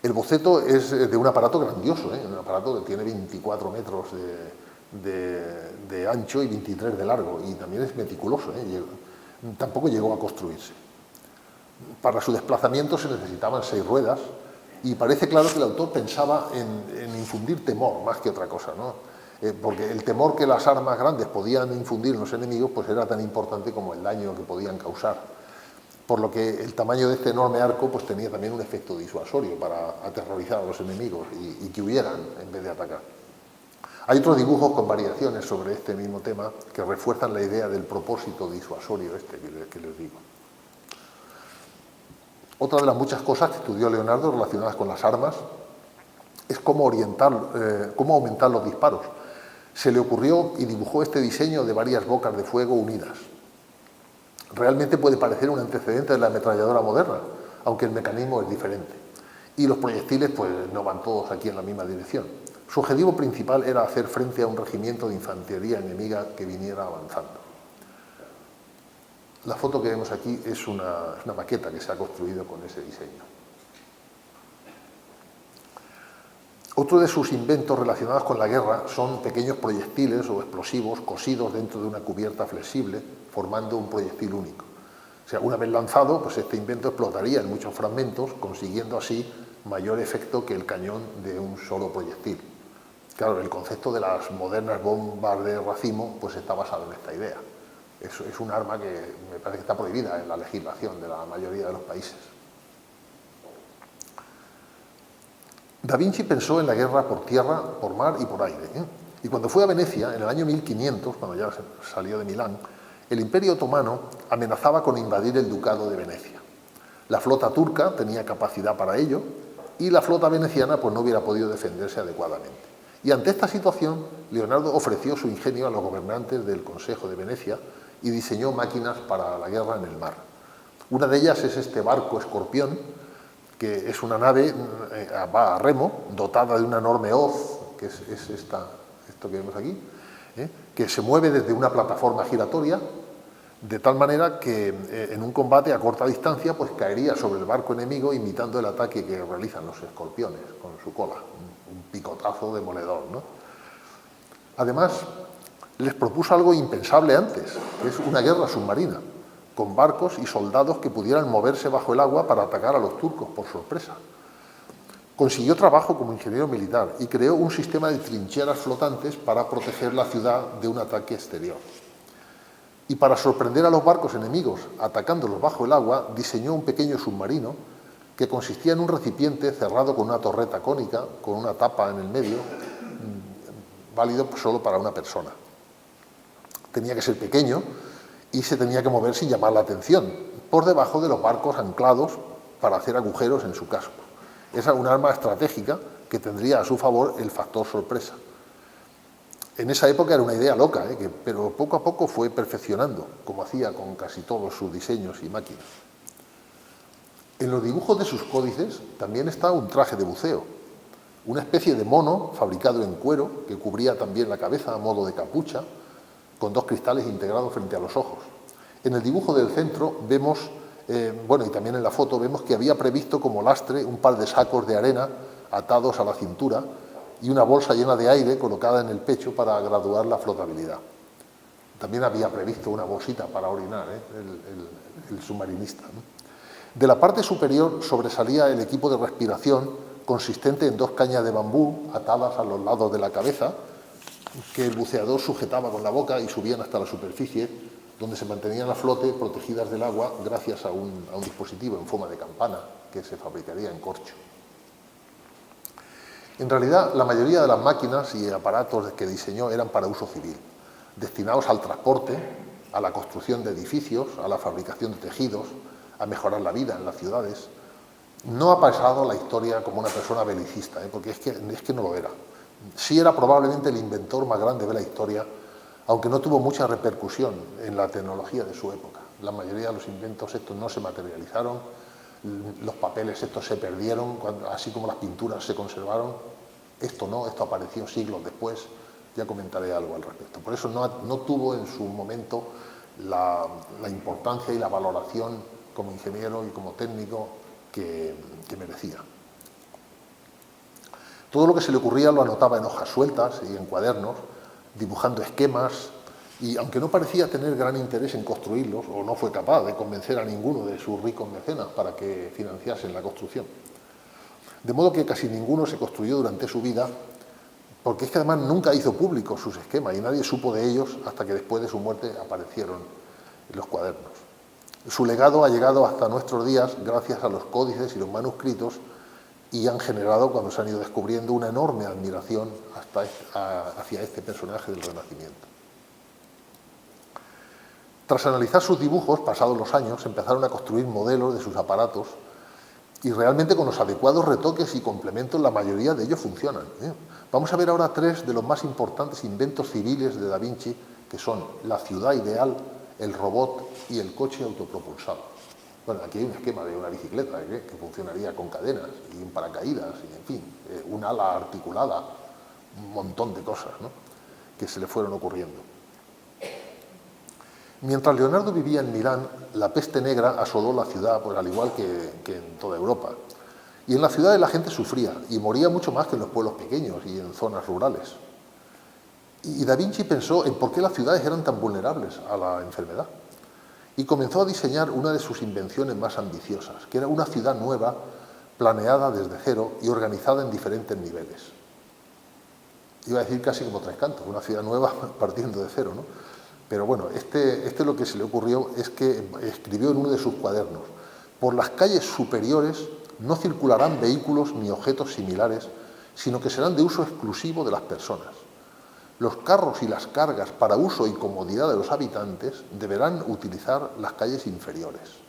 El boceto es de un aparato grandioso, un aparato que tiene 24 metros de ancho y 23 de largo, y también es meticuloso, tampoco llegó a construirse. Para su desplazamiento se necesitaban 6 ruedas y parece claro que el autor pensaba en infundir temor más que otra cosa, ¿no? Porque el temor que las armas grandes podían infundir en los enemigos pues era tan importante como el daño que podían causar. Por lo que el tamaño de este enorme arco pues tenía también un efecto disuasorio para aterrorizar a los enemigos y que huyeran en vez de atacar. Hay otros dibujos con variaciones sobre este mismo tema que refuerzan la idea del propósito disuasorio este que les digo. Otra de las muchas cosas que estudió Leonardo relacionadas con las armas es cómo aumentar los disparos. Se le ocurrió y dibujó este diseño de varias bocas de fuego unidas. Realmente puede parecer un antecedente de la ametralladora moderna, aunque el mecanismo es diferente. Y los proyectiles pues no van todos aquí en la misma dirección. Su objetivo principal era hacer frente a un regimiento de infantería enemiga que viniera avanzando. La foto que vemos aquí es una maqueta que se ha construido con ese diseño. Otro de sus inventos relacionados con la guerra son pequeños proyectiles o explosivos cosidos dentro de una cubierta flexible, formando un proyectil único. O sea, una vez lanzado, pues este invento explotaría en muchos fragmentos, consiguiendo así mayor efecto que el cañón de un solo proyectil. Claro, el concepto de las modernas bombas de racimo pues está basado en esta idea. Es un arma que me parece que está prohibida en la legislación de la mayoría de los países. Da Vinci pensó en la guerra por tierra, por mar y por aire. Y cuando fue a Venecia, en el año 1500, cuando ya salió de Milán, el Imperio Otomano amenazaba con invadir el Ducado de Venecia. La flota turca tenía capacidad para ello y la flota veneciana pues no hubiera podido defenderse adecuadamente. Y ante esta situación, Leonardo ofreció su ingenio a los gobernantes del Consejo de Venecia y diseñó máquinas para la guerra en el mar. Una de ellas es este barco Escorpión, que es una nave, va a remo, dotada de una enorme hoz, que es esto que vemos aquí, que se mueve desde una plataforma giratoria, de tal manera que en un combate a corta distancia pues caería sobre el barco enemigo imitando el ataque que realizan los escorpiones con su cola, un picotazo demoledor, ¿no? Además, les propuso algo impensable antes, que es una guerra submarina, con barcos y soldados que pudieran moverse bajo el agua para atacar a los turcos por sorpresa. Consiguió trabajo como ingeniero militar y creó un sistema de trincheras flotantes para proteger la ciudad de un ataque exterior. Y para sorprender a los barcos enemigos atacándolos bajo el agua, diseñó un pequeño submarino que consistía en un recipiente cerrado con una torreta cónica, con una tapa en el medio, válido solo para una persona. Tenía que ser pequeño y se tenía que mover sin llamar la atención, por debajo de los barcos anclados para hacer agujeros en su casco. Esa es un arma estratégica que tendría a su favor el factor sorpresa. En esa época era una idea loca, pero poco a poco fue perfeccionando, como hacía con casi todos sus diseños y máquinas. En los dibujos de sus códices también está un traje de buceo, una especie de mono fabricado en cuero que cubría también la cabeza a modo de capucha, con 2 cristales integrados frente a los ojos. En el dibujo del centro vemos, y también en la foto, vemos que había previsto como lastre un par de sacos de arena atados a la cintura y una bolsa llena de aire colocada en el pecho para graduar la flotabilidad. También había previsto una bolsita para orinar, el submarinista, ¿no? De la parte superior sobresalía el equipo de respiración, consistente en 2 cañas de bambú atadas a los lados de la cabeza, que el buceador sujetaba con la boca y subían hasta la superficie, donde se mantenían a flote protegidas del agua gracias a un dispositivo en forma de campana que se fabricaría en corcho. En realidad, la mayoría de las máquinas y aparatos que diseñó eran para uso civil, destinados al transporte, a la construcción de edificios, a la fabricación de tejidos, a mejorar la vida en las ciudades. No ha pasado a la historia como una persona belicista, porque es que no lo era. Sí era probablemente el inventor más grande de la historia, aunque no tuvo mucha repercusión en la tecnología de su época. La mayoría de los inventos estos no se materializaron, los papeles estos se perdieron, así como las pinturas se conservaron. Esto no, esto apareció siglos después, ya comentaré algo al respecto. Por eso no tuvo en su momento la importancia y la valoración como ingeniero y como técnico que merecía. Todo lo que se le ocurría lo anotaba en hojas sueltas y en cuadernos, dibujando esquemas Y aunque no parecía tener gran interés en construirlos, o no fue capaz de convencer a ninguno de sus ricos mecenas para que financiasen la construcción. De modo que casi ninguno se construyó durante su vida, porque es que además nunca hizo público sus esquemas y nadie supo de ellos hasta que después de su muerte aparecieron en los cuadernos. Su legado ha llegado hasta nuestros días gracias a los códices y los manuscritos y han generado, cuando se han ido descubriendo, una enorme admiración hacia este personaje del Renacimiento. Tras analizar sus dibujos, pasados los años, empezaron a construir modelos de sus aparatos y realmente con los adecuados retoques y complementos la mayoría de ellos funcionan. Vamos a ver ahora tres de los más importantes inventos civiles de Da Vinci, que son la ciudad ideal, el robot y el coche autopropulsado. Bueno, aquí hay un esquema de una bicicleta que funcionaría con cadenas y un paracaídas y, en fin, un ala articulada, un montón de cosas, ¿no?, que se le fueron ocurriendo. Mientras Leonardo vivía en Milán, la peste negra asoló la ciudad, pues, al igual que en toda Europa. Y en las ciudades la gente sufría y moría mucho más que en los pueblos pequeños y en zonas rurales. Y Da Vinci pensó en por qué las ciudades eran tan vulnerables a la enfermedad. Y comenzó a diseñar una de sus invenciones más ambiciosas, que era una ciudad nueva, planeada desde cero y organizada en diferentes niveles. Iba a decir casi como Tres Cantos, una ciudad nueva partiendo de cero, ¿no? Pero bueno, lo que se le ocurrió es que escribió en uno de sus cuadernos: por las calles superiores no circularán vehículos ni objetos similares, sino que serán de uso exclusivo de las personas. Los carros y las cargas para uso y comodidad de los habitantes deberán utilizar las calles inferiores.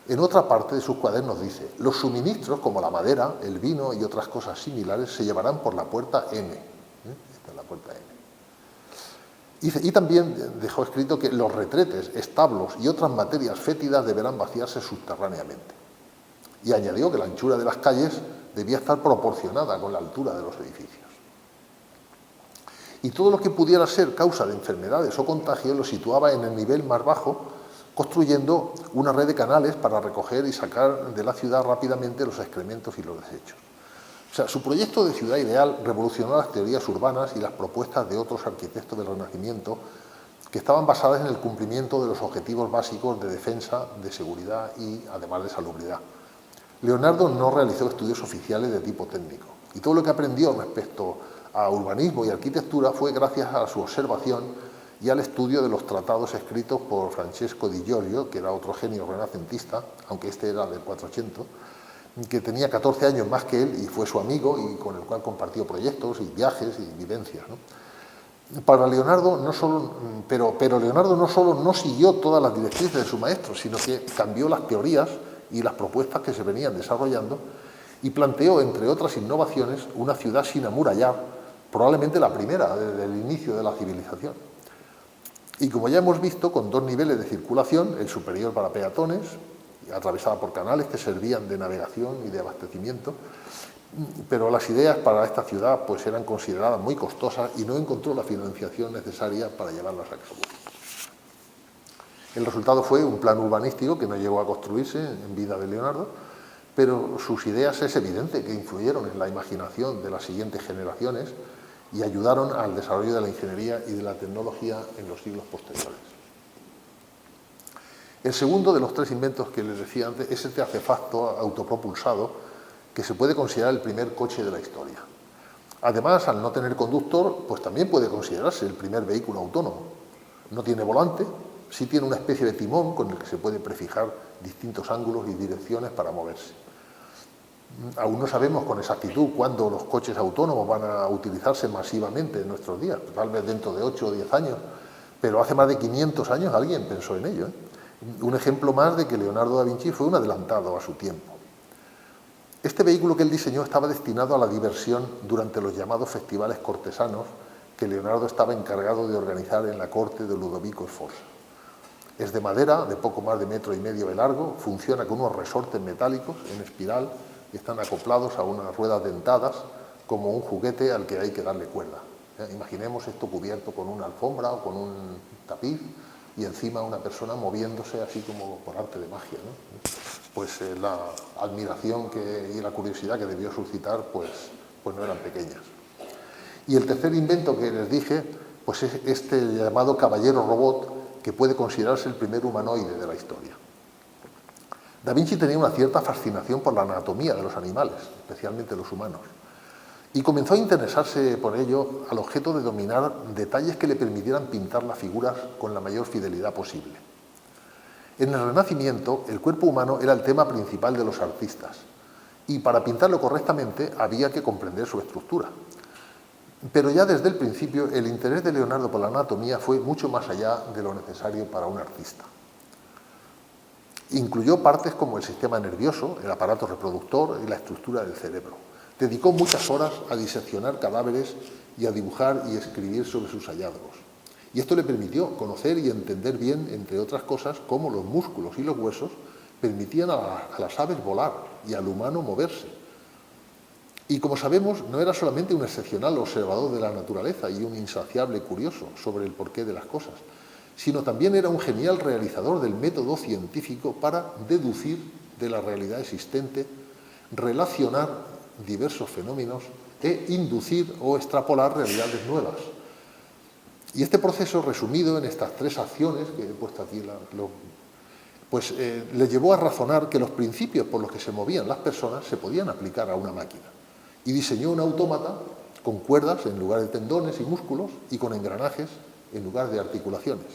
En otra parte de sus cuadernos dice: los suministros como la madera, el vino y otras cosas similares se llevarán por la puerta M. Esta es la puerta M. Y también dejó escrito que los retretes, establos y otras materias fétidas deberán vaciarse subterráneamente. Y añadió que la anchura de las calles debía estar proporcionada con la altura de los edificios. Y todo lo que pudiera ser causa de enfermedades o contagios lo situaba en el nivel más bajo, construyendo una red de canales para recoger y sacar de la ciudad rápidamente los excrementos y los desechos. O sea, su proyecto de ciudad ideal revolucionó las teorías urbanas y las propuestas de otros arquitectos del Renacimiento que estaban basadas en el cumplimiento de los objetivos básicos de defensa, de seguridad y, además, de salubridad. Leonardo no realizó estudios oficiales de tipo técnico y todo lo que aprendió respecto a urbanismo y arquitectura fue gracias a su observación y al estudio de los tratados escritos por Francesco di Giorgio, que era otro genio renacentista, aunque este era del 400, que tenía 14 años más que él y fue su amigo y con el cual compartió proyectos y viajes y vivencias, ¿no? Para Leonardo pero Leonardo no solo no siguió todas las directrices de su maestro, sino que cambió las teorías y las propuestas que se venían desarrollando y planteó, entre otras innovaciones, una ciudad sin amurallar, probablemente la primera desde el inicio de la civilización. Y como ya hemos visto, con dos niveles de circulación, el superior para peatones, atravesada por canales que servían de navegación y de abastecimiento, pero las ideas para esta ciudad pues eran consideradas muy costosas y no encontró la financiación necesaria para llevarlas a cabo. El resultado fue un plan urbanístico que no llegó a construirse en vida de Leonardo, pero sus ideas es evidente que influyeron en la imaginación de las siguientes generaciones y ayudaron al desarrollo de la ingeniería y de la tecnología en los siglos posteriores. El segundo de los tres inventos que les decía antes es este artefacto autopropulsado que se puede considerar el primer coche de la historia. Además, al no tener conductor, pues también puede considerarse el primer vehículo autónomo. No tiene volante, sí tiene una especie de timón con el que se puede prefijar distintos ángulos y direcciones para moverse. Aún no sabemos con exactitud cuándo los coches autónomos van a utilizarse masivamente en nuestros días, tal vez dentro de 8 o 10 años, pero hace más de 500 años alguien pensó en ello, ¿eh? Un ejemplo más de que Leonardo da Vinci fue un adelantado a su tiempo. Este vehículo que él diseñó estaba destinado a la diversión durante los llamados festivales cortesanos que Leonardo estaba encargado de organizar en la corte de Ludovico Sforza. Es de madera, de poco más de 1,5 metros de largo, funciona con unos resortes metálicos en espiral y están acoplados a unas ruedas dentadas como un juguete al que hay que darle cuerda. Imaginemos esto cubierto con una alfombra o con un tapiz y encima una persona moviéndose así como por arte de magia, ¿no? Pues la admiración y la curiosidad que debió suscitar pues no eran pequeñas. Y el tercer invento que les dije pues es este llamado caballero robot, que puede considerarse el primer humanoide de la historia. Da Vinci tenía una cierta fascinación por la anatomía de los animales, especialmente los humanos, y comenzó a interesarse por ello al objeto de dominar detalles que le permitieran pintar las figuras con la mayor fidelidad posible. En el Renacimiento, el cuerpo humano era el tema principal de los artistas, y para pintarlo correctamente había que comprender su estructura. Pero ya desde el principio, el interés de Leonardo por la anatomía fue mucho más allá de lo necesario para un artista. Incluyó partes como el sistema nervioso, el aparato reproductor y la estructura del cerebro. Dedicó muchas horas a diseccionar cadáveres y a dibujar y escribir sobre sus hallazgos. Y esto le permitió conocer y entender bien, entre otras cosas, cómo los músculos y los huesos permitían a las aves volar y al humano moverse. Y como sabemos, no era solamente un excepcional observador de la naturaleza y un insaciable curioso sobre el porqué de las cosas, sino también era un genial realizador del método científico para deducir de la realidad existente, relacionar diversos fenómenos e inducir o extrapolar realidades nuevas. Y este proceso, resumido en estas tres acciones que he puesto aquí, le llevó a razonar que los principios por los que se movían las personas se podían aplicar a una máquina. Y diseñó un autómata con cuerdas en lugar de tendones y músculos y con engranajes en lugar de articulaciones.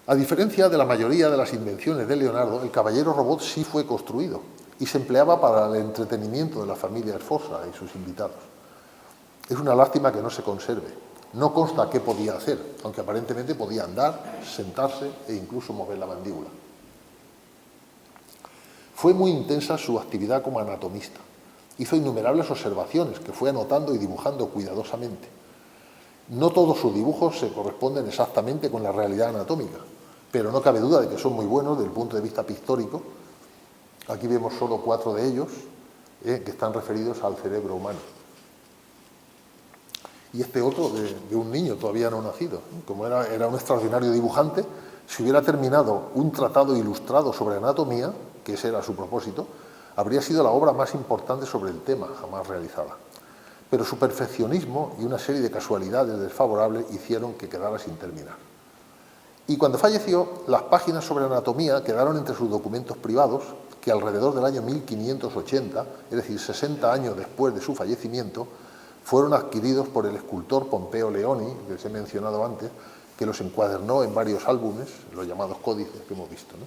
A diferencia de la mayoría de las invenciones de Leonardo, el caballero robot sí fue construido y se empleaba para el entretenimiento de la familia Sforza y sus invitados. Es una lástima que no se conserve. No consta qué podía hacer, aunque aparentemente podía andar, sentarse e incluso mover la mandíbula. Fue muy intensa su actividad como anatomista. Hizo innumerables observaciones que fue anotando y dibujando cuidadosamente. No todos sus dibujos se corresponden exactamente con la realidad anatómica, pero no cabe duda de que son muy buenos desde el punto de vista pictórico. Aquí vemos solo 4 de ellos, que están referidos al cerebro humano. Y este otro de un niño todavía no nacido. Como era un extraordinario dibujante, si hubiera terminado un tratado ilustrado sobre anatomía, que ese era su propósito, habría sido la obra más importante sobre el tema jamás realizada. Pero su perfeccionismo y una serie de casualidades desfavorables hicieron que quedara sin terminar. Y cuando falleció, las páginas sobre anatomía quedaron entre sus documentos privados, que alrededor del año 1580, es decir, 60 años después de su fallecimiento, fueron adquiridos por el escultor Pompeo Leoni, que les he mencionado antes, que los encuadernó en varios álbumes, los llamados códices que hemos visto, ¿no?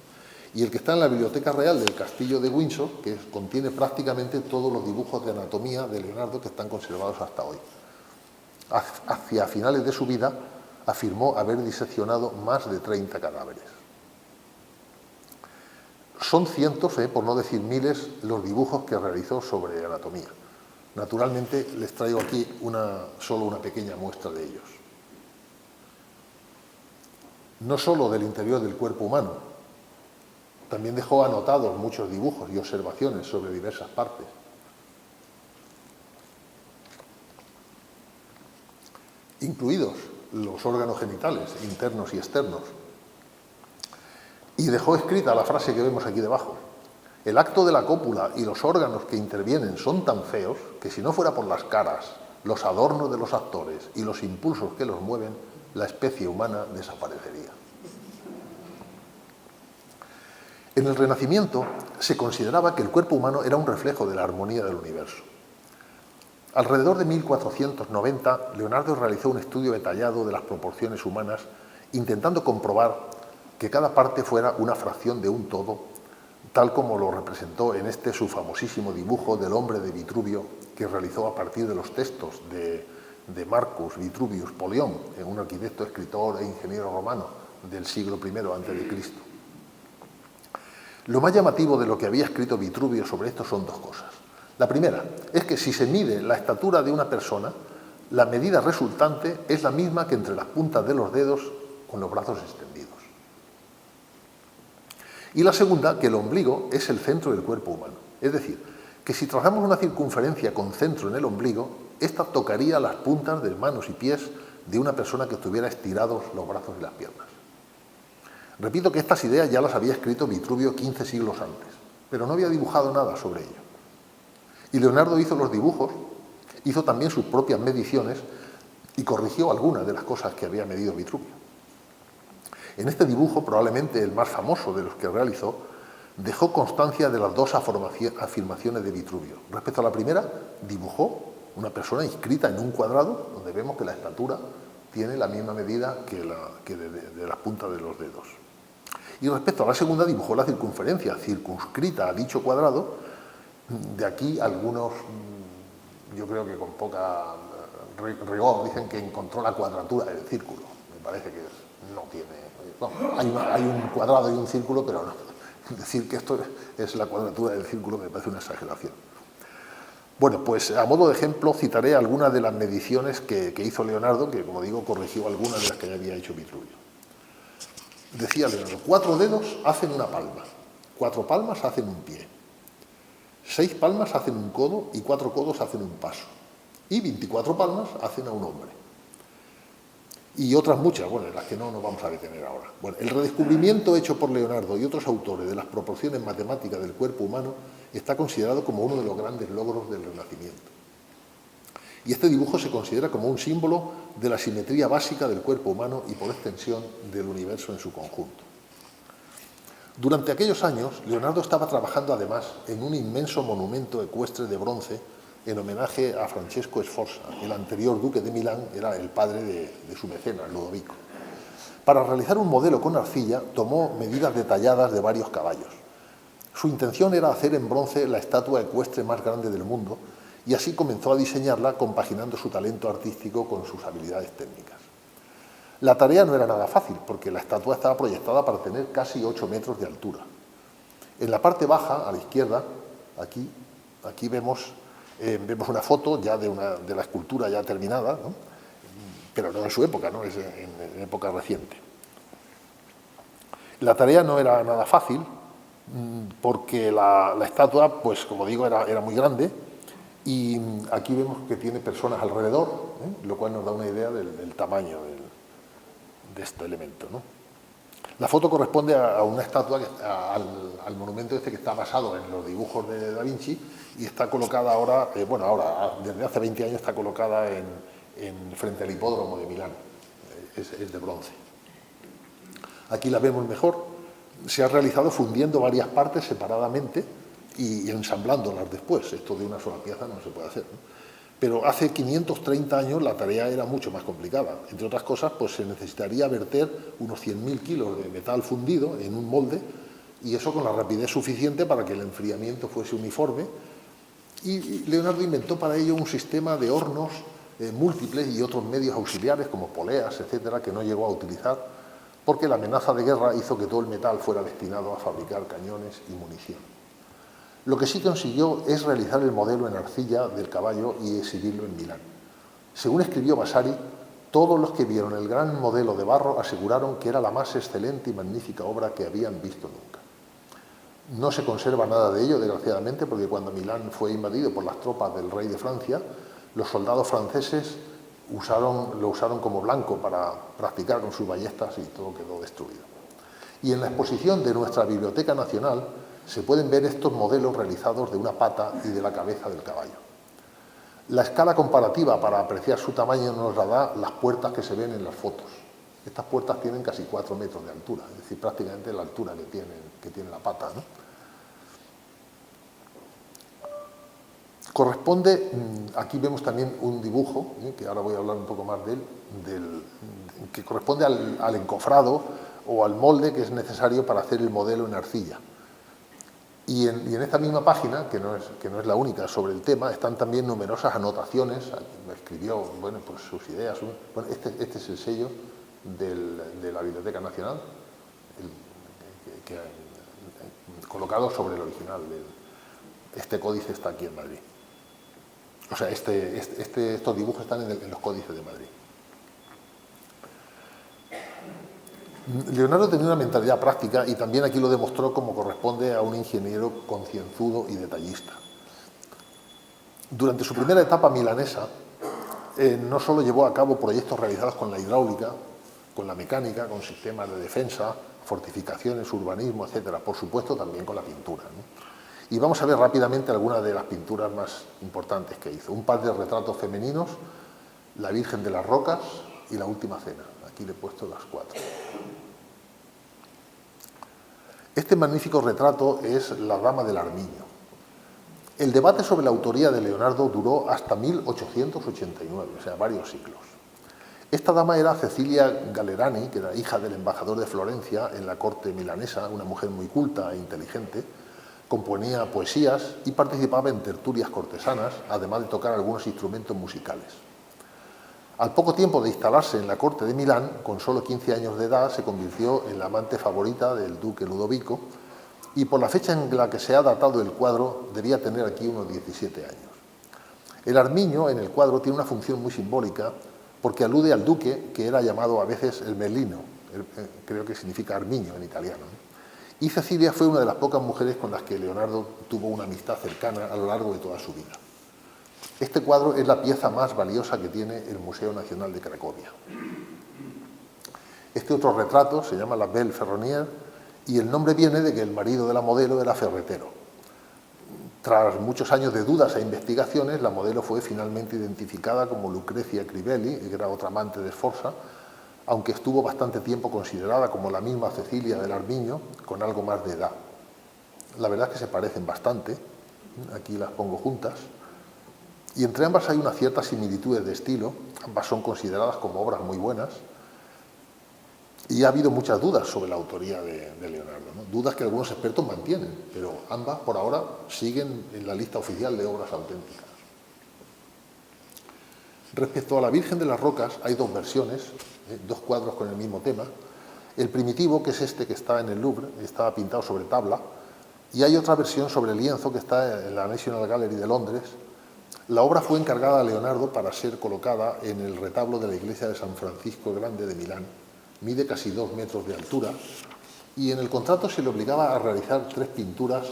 Y el que está en la Biblioteca Real del Castillo de Windsor, que contiene prácticamente todos los dibujos de anatomía de Leonardo que están conservados hasta hoy. Hacia finales de su vida, afirmó haber diseccionado más de 30 cadáveres. Son cientos, por no decir miles, los dibujos que realizó sobre anatomía. Naturalmente, les traigo aquí solo una pequeña muestra de ellos. No solo del interior del cuerpo humano, también dejó anotados muchos dibujos y observaciones sobre diversas partes. Incluidos los órganos genitales, internos y externos. Y dejó escrita la frase que vemos aquí debajo. El acto de la cópula y los órganos que intervienen son tan feos que si no fuera por las caras, los adornos de los actores y los impulsos que los mueven, la especie humana desaparecería. En el Renacimiento se consideraba que el cuerpo humano era un reflejo de la armonía del universo. Alrededor de 1490, Leonardo realizó un estudio detallado de las proporciones humanas, intentando comprobar que cada parte fuera una fracción de un todo, tal como lo representó en su famosísimo dibujo del hombre de Vitruvio, que realizó a partir de los textos de Marcus Vitruvius Polión, un arquitecto, escritor e ingeniero romano del siglo I a.C. Lo más llamativo de lo que había escrito Vitruvio sobre esto son 2 cosas. La primera es que si se mide la estatura de una persona, la medida resultante es la misma que entre las puntas de los dedos con los brazos extendidos. Y la segunda, que el ombligo es el centro del cuerpo humano. Es decir, que si trazamos una circunferencia con centro en el ombligo, esta tocaría las puntas de manos y pies de una persona que tuviera estirados los brazos y las piernas. Repito que estas ideas ya las había escrito Vitruvio 15 siglos antes, pero no había dibujado nada sobre ello. Y Leonardo hizo los dibujos, hizo también sus propias mediciones, y corrigió algunas de las cosas que había medido Vitruvio. En este dibujo, probablemente el más famoso de los que realizó, dejó constancia de las dos afirmaciones de Vitruvio. Respecto a la primera, dibujó una persona inscrita en un cuadrado donde vemos que la estatura tiene la misma medida que de las puntas de los dedos. Y respecto a la segunda, dibujó la circunferencia circunscrita a dicho cuadrado. De aquí algunos, yo creo que con poca rigor, dicen que encontró la cuadratura del círculo. Me parece que no tiene... No, hay un cuadrado y un círculo, pero no. Decir que esto es la cuadratura del círculo me parece una exageración. Bueno, pues a modo de ejemplo citaré algunas de las mediciones que hizo Leonardo, que como digo corrigió algunas de las que ya había hecho Vitruvio. Decía Leonardo, 4 dedos hacen una palma, 4 palmas hacen un pie, 6 palmas hacen un codo y 4 codos hacen un paso, y 24 palmas hacen a un hombre. Y otras muchas, bueno, en las que no nos vamos a detener ahora. Bueno, el redescubrimiento hecho por Leonardo y otros autores de las proporciones matemáticas del cuerpo humano está considerado como uno de los grandes logros del Renacimiento. Y este dibujo se considera como un símbolo de la simetría básica del cuerpo humano y, por extensión, del universo en su conjunto. Durante aquellos años, Leonardo estaba trabajando además en un inmenso monumento ecuestre de bronce en homenaje a Francesco Sforza, el anterior duque de Milán, era el padre de su mecenas, Ludovico. Para realizar un modelo con arcilla, tomó medidas detalladas de varios caballos. Su intención era hacer en bronce la estatua ecuestre más grande del mundo, y así comenzó a diseñarla compaginando su talento artístico con sus habilidades técnicas. La tarea no era nada fácil, porque la estatua estaba proyectada para tener casi 8 metros de altura. En la parte baja, a la izquierda, aquí vemos una foto ya de la escultura ya terminada, ¿no? Pero no en su época, ¿no? Es en época reciente. La tarea no era nada fácil, porque la estatua, pues como digo, era muy grande, y aquí vemos que tiene personas alrededor, lo cual nos da una idea del tamaño de este elemento, ¿no? La foto corresponde a una estatua, al monumento este que está basado en los dibujos de Da Vinci y está colocada ahora, desde hace 20 años está colocada frente al hipódromo de Milán, es de bronce. Aquí la vemos mejor, se ha realizado fundiendo varias partes separadamente y ensamblándolas después, esto de una sola pieza no se puede hacer, ¿no? Pero hace 530 años la tarea era mucho más complicada. Entre otras cosas, pues se necesitaría verter unos 100.000 kilos de metal fundido en un molde, y eso con la rapidez suficiente para que el enfriamiento fuese uniforme. Y Leonardo inventó para ello un sistema de hornos múltiples y otros medios auxiliares, como poleas, etcétera, que no llegó a utilizar, porque la amenaza de guerra hizo que todo el metal fuera destinado a fabricar cañones y munición. Lo que sí consiguió es realizar el modelo en arcilla del caballo y exhibirlo en Milán. Según escribió Vasari, todos los que vieron el gran modelo de barro aseguraron que era la más excelente y magnífica obra que habían visto nunca. No se conserva nada de ello, desgraciadamente, porque cuando Milán fue invadido por las tropas del rey de Francia, los soldados franceses lo usaron como blanco para practicar con sus ballestas y todo quedó destruido. Y en la exposición de nuestra Biblioteca Nacional se pueden ver estos modelos realizados de una pata y de la cabeza del caballo. La escala comparativa para apreciar su tamaño nos la da las puertas que se ven en las fotos. Estas puertas tienen casi 4 metros de altura, es decir, prácticamente la altura que tiene la pata, ¿no? Corresponde, aquí vemos también un dibujo, que ahora voy a hablar un poco más de él, que corresponde al encofrado o al molde que es necesario para hacer el modelo en arcilla. Y en esta misma página, que no es la única sobre el tema, están también numerosas anotaciones. Escribió pues sus ideas. Este es el sello de la Biblioteca Nacional, colocado sobre el original. Este códice está aquí en Madrid. O sea, estos dibujos están en los códices de Madrid. Leonardo tenía una mentalidad práctica y también aquí lo demostró como corresponde a un ingeniero concienzudo y detallista. Durante su primera etapa milanesa, no solo llevó a cabo proyectos realizados con la hidráulica, con la mecánica, con sistemas de defensa, fortificaciones, urbanismo, etcétera, por supuesto también con la pintura, ¿no? Y vamos a ver rápidamente algunas de las pinturas más importantes que hizo. Un par de retratos femeninos la Virgen de las Rocas y la Última Cena. Aquí le he puesto las 4. Este magnífico retrato es la Dama del Armiño. El debate sobre la autoría de Leonardo duró hasta 1889, o sea, varios siglos. Esta dama era Cecilia Galerani, que era hija del embajador de Florencia en la corte milanesa, una mujer muy culta e inteligente. Componía poesías y participaba en tertulias cortesanas, además de tocar algunos instrumentos musicales. Al poco tiempo de instalarse en la corte de Milán, con solo 15 años de edad, se convirtió en la amante favorita del duque Ludovico, y por la fecha en la que se ha datado el cuadro debía tener aquí unos 17 años. El armiño en el cuadro tiene una función muy simbólica porque alude al duque, que era llamado a veces el Merlino, creo que significa armiño en italiano. Y Cecilia fue una de las pocas mujeres con las que Leonardo tuvo una amistad cercana a lo largo de toda su vida. Este cuadro es la pieza más valiosa que tiene el Museo Nacional de Cracovia. Este otro retrato se llama La Belle Ferronnière y el nombre viene de que el marido de la modelo era ferretero. Tras muchos años de dudas e investigaciones, la modelo fue finalmente identificada como Lucrezia Crivelli, que era otra amante de Sforza, aunque estuvo bastante tiempo considerada como la misma Cecilia del Armiño, con algo más de edad. La verdad es que se parecen bastante, aquí las pongo juntas, y entre ambas hay una cierta similitud de estilo, ambas son consideradas como obras muy buenas, y ha habido muchas dudas sobre la autoría de Leonardo, ¿no? Dudas que algunos expertos mantienen, pero ambas por ahora siguen en la lista oficial de obras auténticas. Respecto a la Virgen de las Rocas hay dos versiones, dos cuadros con el mismo tema. El primitivo, que es este que está en el Louvre, está pintado sobre tabla, y hay otra versión sobre lienzo que está en la National Gallery de Londres. La obra fue encargada a Leonardo para ser colocada en el retablo de la iglesia de San Francisco Grande de Milán. Mide casi 2 metros de altura y en el contrato se le obligaba a realizar 3 pinturas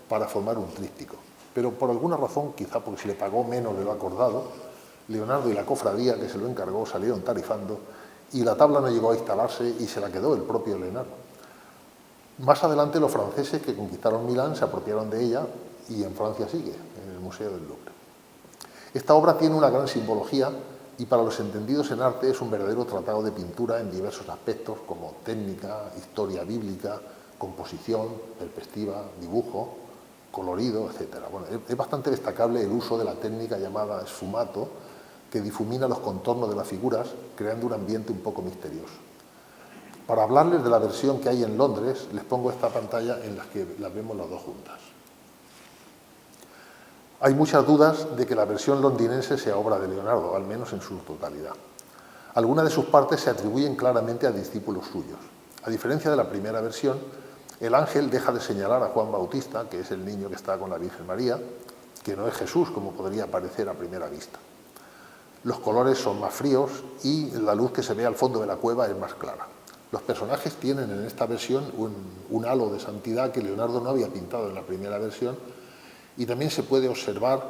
para formar un tríptico. Pero por alguna razón, quizá porque se le pagó menos de lo acordado, Leonardo y la cofradía que se lo encargó salieron tarifando y la tabla no llegó a instalarse y se la quedó el propio Leonardo. Más adelante los franceses que conquistaron Milán se apropiaron de ella y en Francia sigue, en el Museo del Louvre. Esta obra tiene una gran simbología y para los entendidos en arte es un verdadero tratado de pintura en diversos aspectos como técnica, historia bíblica, composición, perspectiva, dibujo, colorido, etc. Bueno, es bastante destacable el uso de la técnica llamada sfumato, que difumina los contornos de las figuras, creando un ambiente un poco misterioso. Para hablarles de la versión que hay en Londres, les pongo esta pantalla en la que las vemos las dos juntas. Hay muchas dudas de que la versión londinense sea obra de Leonardo, al menos en su totalidad. Algunas de sus partes se atribuyen claramente a discípulos suyos. A diferencia de la primera versión, el ángel deja de señalar a Juan Bautista, que es el niño que está con la Virgen María, que no es Jesús, como podría parecer a primera vista. Los colores son más fríos y la luz que se ve al fondo de la cueva es más clara. Los personajes tienen en esta versión un halo de santidad que Leonardo no había pintado en la primera versión, y también se puede observar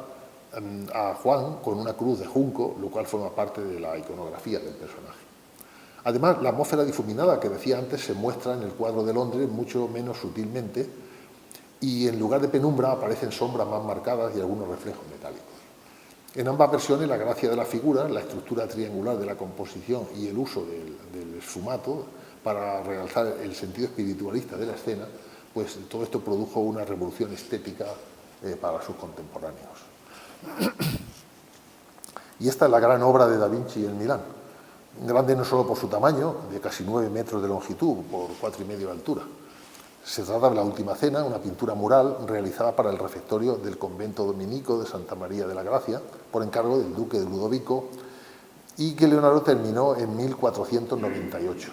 a Juan con una cruz de junco, lo cual forma parte de la iconografía del personaje. Además, la atmósfera difuminada que decía antes se muestra en el cuadro de Londres mucho menos sutilmente y en lugar de penumbra aparecen sombras más marcadas y algunos reflejos metálicos. En ambas versiones la gracia de la figura, la estructura triangular de la composición y el uso del sfumato para realzar el sentido espiritualista de la escena, pues todo esto produjo una revolución estética para sus contemporáneos. Y esta es la gran obra de Da Vinci en Milán. Grande no solo por su tamaño, de casi 9 metros de longitud por 4,5 de altura. Se trata de la Última Cena, una pintura mural realizada para el refectorio del convento dominico de Santa María de la Gracia, por encargo del duque de Ludovico, y que Leonardo terminó en 1498.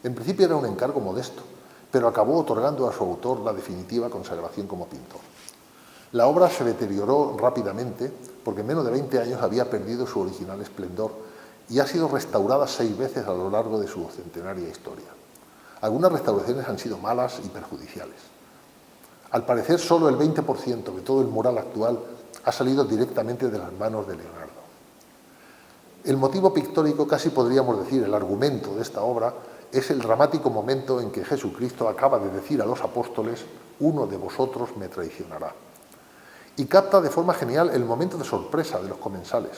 En principio era un encargo modesto, pero acabó otorgando a su autor la definitiva consagración como pintor. La obra se deterioró rápidamente porque en menos de 20 años había perdido su original esplendor y ha sido restaurada 6 veces a lo largo de su centenaria historia. Algunas restauraciones han sido malas y perjudiciales. Al parecer, solo el 20% de todo el mural actual ha salido directamente de las manos de Leonardo. El motivo pictórico, casi podríamos decir el argumento de esta obra, es el dramático momento en que Jesucristo acaba de decir a los apóstoles: uno de vosotros me traicionará. Y capta de forma genial el momento de sorpresa de los comensales.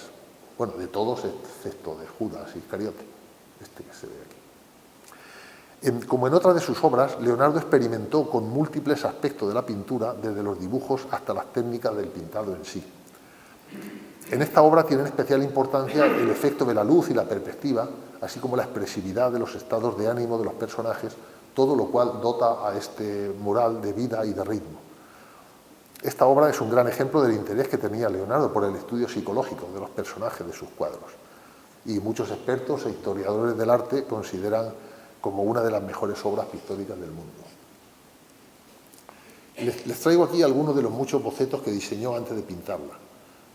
bueno, de todos excepto de Judas Iscariote, este que se ve aquí. Como en otras de sus obras, Leonardo experimentó con múltiples aspectos de la pintura, desde los dibujos hasta las técnicas del pintado en sí. En esta obra tienen especial importancia el efecto de la luz y la perspectiva, así como la expresividad de los estados de ánimo de los personajes, todo lo cual dota a este mural de vida y de ritmo. Esta obra es un gran ejemplo del interés que tenía Leonardo por el estudio psicológico de los personajes de sus cuadros, y muchos expertos e historiadores del arte consideran como una de las mejores obras pictóricas del mundo. Les traigo aquí algunos de los muchos bocetos que diseñó antes de pintarla.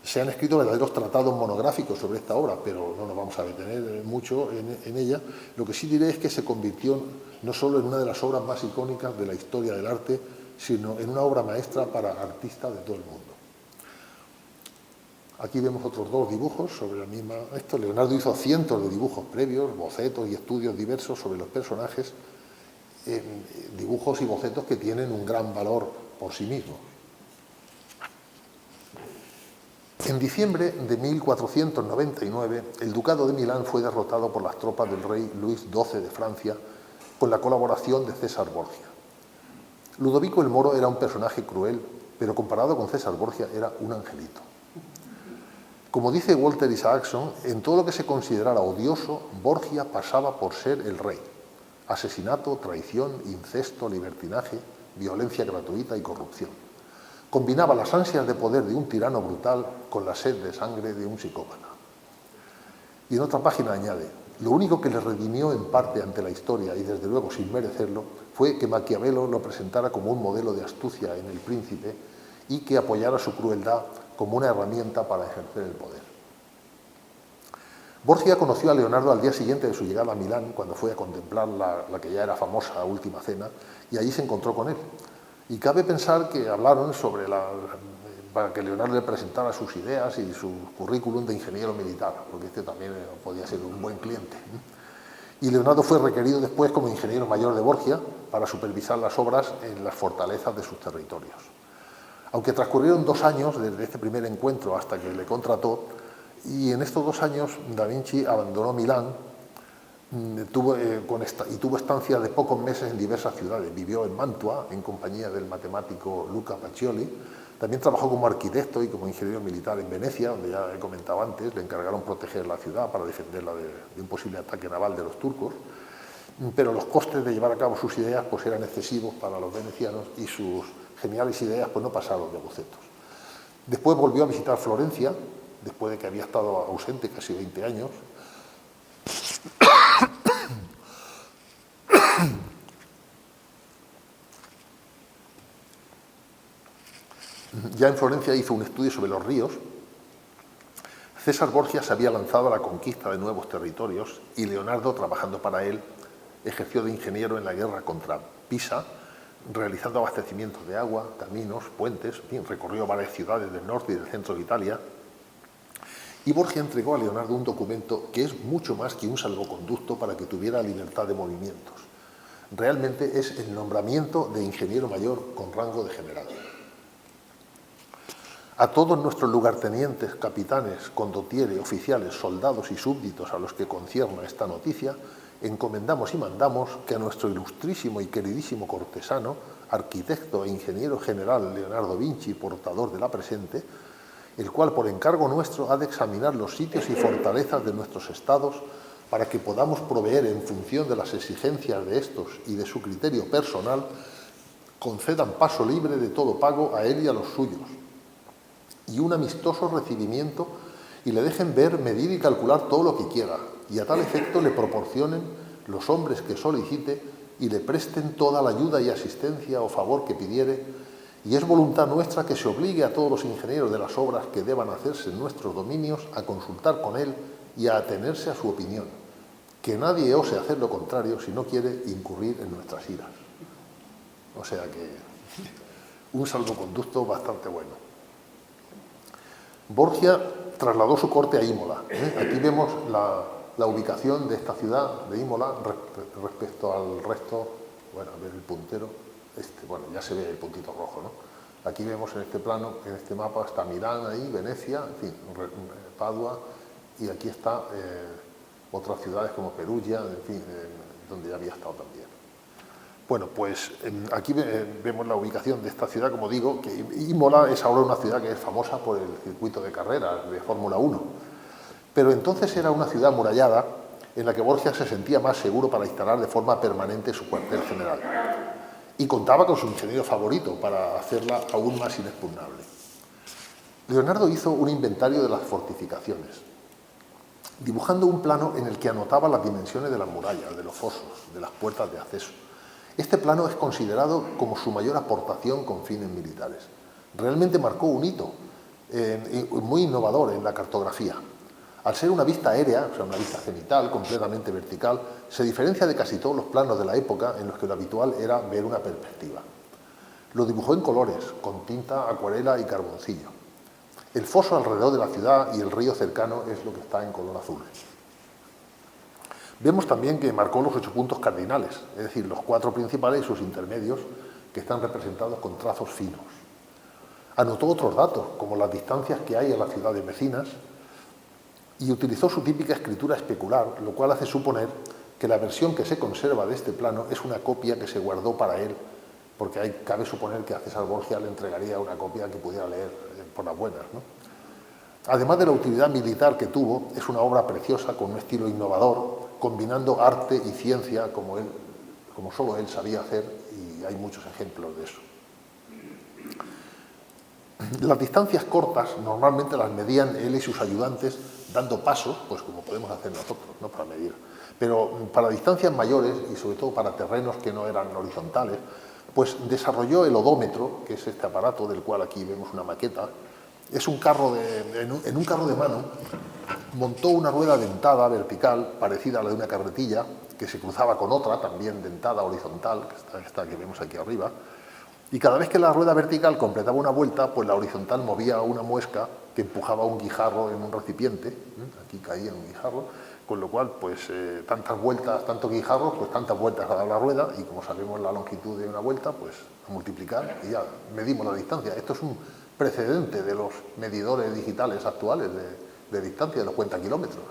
Se han escrito verdaderos tratados monográficos sobre esta obra, pero no nos vamos a detener mucho en ella. Lo que sí diré es que se convirtió no solo en una de las obras más icónicas de la historia del arte, sino en una obra maestra para artistas de todo el mundo. Aquí vemos otros dos dibujos sobre la misma... Leonardo hizo cientos de dibujos previos, bocetos y estudios diversos sobre los personajes, dibujos y bocetos que tienen un gran valor por sí mismos. En diciembre de 1499, el ducado de Milán fue derrotado por las tropas del rey Luis XII de Francia, con la colaboración de César Borgia. Ludovico el Moro era un personaje cruel, pero comparado con César Borgia era un angelito. Como dice Walter Isaacson, en todo lo que se considerara odioso, Borgia pasaba por ser el rey. Asesinato, traición, incesto, libertinaje, violencia gratuita y corrupción. Combinaba las ansias de poder de un tirano brutal con la sed de sangre de un psicópata. Y en otra página añade: lo único que le redimió en parte ante la historia, y desde luego sin merecerlo, fue que Maquiavelo lo presentara como un modelo de astucia en el príncipe y que apoyara su crueldad como una herramienta para ejercer el poder. Borgia conoció a Leonardo al día siguiente de su llegada a Milán, cuando fue a contemplar la que ya era famosa Última Cena, y allí se encontró con él. Y cabe pensar que hablaron para que Leonardo le presentara sus ideas y su currículum de ingeniero militar, porque este también podía ser un buen cliente. Y Leonardo fue requerido después como ingeniero mayor de Borgia para supervisar las obras en las fortalezas de sus territorios. Aunque transcurrieron 2 años desde este primer encuentro hasta que le contrató, y en estos 2 años Da Vinci abandonó Milán tuvo estancias de pocos meses en diversas ciudades. Vivió en Mantua en compañía del matemático Luca Pacioli. También trabajó como arquitecto y como ingeniero militar en Venecia, donde ya he comentado antes, le encargaron proteger la ciudad para defenderla de un posible ataque naval de los turcos. Pero los costes de llevar a cabo sus ideas pues eran excesivos para los venecianos y sus geniales ideas pues no pasaron de bocetos. Después volvió a visitar Florencia, después de que había estado ausente casi 20 años. Ya en Florencia hizo un estudio sobre los ríos. César Borgia se había lanzado a la conquista de nuevos territorios y Leonardo, trabajando para él, ejerció de ingeniero en la guerra contra Pisa, realizando abastecimientos de agua, caminos, puentes, en fin, recorrió varias ciudades del norte y del centro de Italia. Y Borgia entregó a Leonardo un documento que es mucho más que un salvoconducto para que tuviera libertad de movimientos. Realmente es el nombramiento de ingeniero mayor con rango de general. A todos nuestros lugartenientes, capitanes, condottieri, oficiales, soldados y súbditos a los que concierna esta noticia, encomendamos y mandamos que a nuestro ilustrísimo y queridísimo cortesano, arquitecto e ingeniero general Leonardo Vinci, portador de la presente, el cual por encargo nuestro ha de examinar los sitios y fortalezas de nuestros estados para que podamos proveer en función de las exigencias de estos y de su criterio personal, concedan paso libre de todo pago a él y a los suyos, y un amistoso recibimiento, y le dejen ver, medir y calcular todo lo que quiera, y a tal efecto le proporcionen los hombres que solicite y le presten toda la ayuda y asistencia o favor que pidiere, y es voluntad nuestra que se obligue a todos los ingenieros de las obras que deban hacerse en nuestros dominios a consultar con él y a atenerse a su opinión, que nadie ose hacer lo contrario si no quiere incurrir en nuestras iras. O sea que un salvoconducto bastante bueno. Borgia trasladó su corte a Imola. Aquí vemos la ubicación de esta ciudad de Imola respecto al resto. Bueno, a ver el puntero. Bueno, ya se ve el puntito rojo, ¿no? Aquí vemos en este plano, en este mapa, está Milán ahí, Venecia, en fin, Padua y aquí está otras ciudades como Perugia, en fin, donde ya había estado también. Bueno, pues aquí vemos la ubicación de esta ciudad, como digo, que Imola es ahora una ciudad que es famosa por el circuito de carreras de Fórmula 1, pero entonces era una ciudad amurallada en la que Borgia se sentía más seguro para instalar de forma permanente su cuartel general y contaba con su ingeniero favorito para hacerla aún más inexpugnable. Leonardo hizo un inventario de las fortificaciones, dibujando un plano en el que anotaba las dimensiones de las murallas, de los fosos, de las puertas de acceso. Este plano es considerado como su mayor aportación con fines militares. Realmente marcó un hito muy innovador en la cartografía. Al ser una vista aérea, o sea, una vista cenital, completamente vertical, se diferencia de casi todos los planos de la época en los que lo habitual era ver una perspectiva. Lo dibujó en colores, con tinta, acuarela y carboncillo. El foso alrededor de la ciudad y el río cercano es lo que está en color azul. Vemos también que marcó los 8 puntos cardinales, es decir, los 4 principales y sus intermedios, que están representados con trazos finos. Anotó otros datos, como las distancias que hay a las ciudades vecinas, y utilizó su típica escritura especular, lo cual hace suponer que la versión que se conserva de este plano es una copia que se guardó para él, porque cabe suponer que a César Borgia le entregaría una copia que pudiera leer por las buenas, ¿no? Además de la utilidad militar que tuvo, es una obra preciosa con un estilo innovador, combinando arte y ciencia como solo él sabía hacer, y hay muchos ejemplos de eso. Las distancias cortas normalmente las medían él y sus ayudantes dando pasos, pues como podemos hacer nosotros, ¿no?, para medir. Pero para distancias mayores, y sobre todo para terrenos que no eran horizontales, pues desarrolló el odómetro, que es este aparato del cual aquí vemos una maqueta. Es un carro en un carro de mano montó una rueda dentada vertical parecida a la de una carretilla que se cruzaba con otra también dentada horizontal, que es esta que vemos aquí arriba, y cada vez que la rueda vertical completaba una vuelta, pues la horizontal movía una muesca que empujaba un guijarro en un recipiente. Aquí caía un guijarro, con lo cual, pues tantas vueltas, tantos guijarros, pues tantas vueltas a la rueda, y como sabemos la longitud de una vuelta, pues a multiplicar y ya medimos la distancia. Esto es un precedente de los medidores digitales actuales de distancia, de los cuentakilómetros.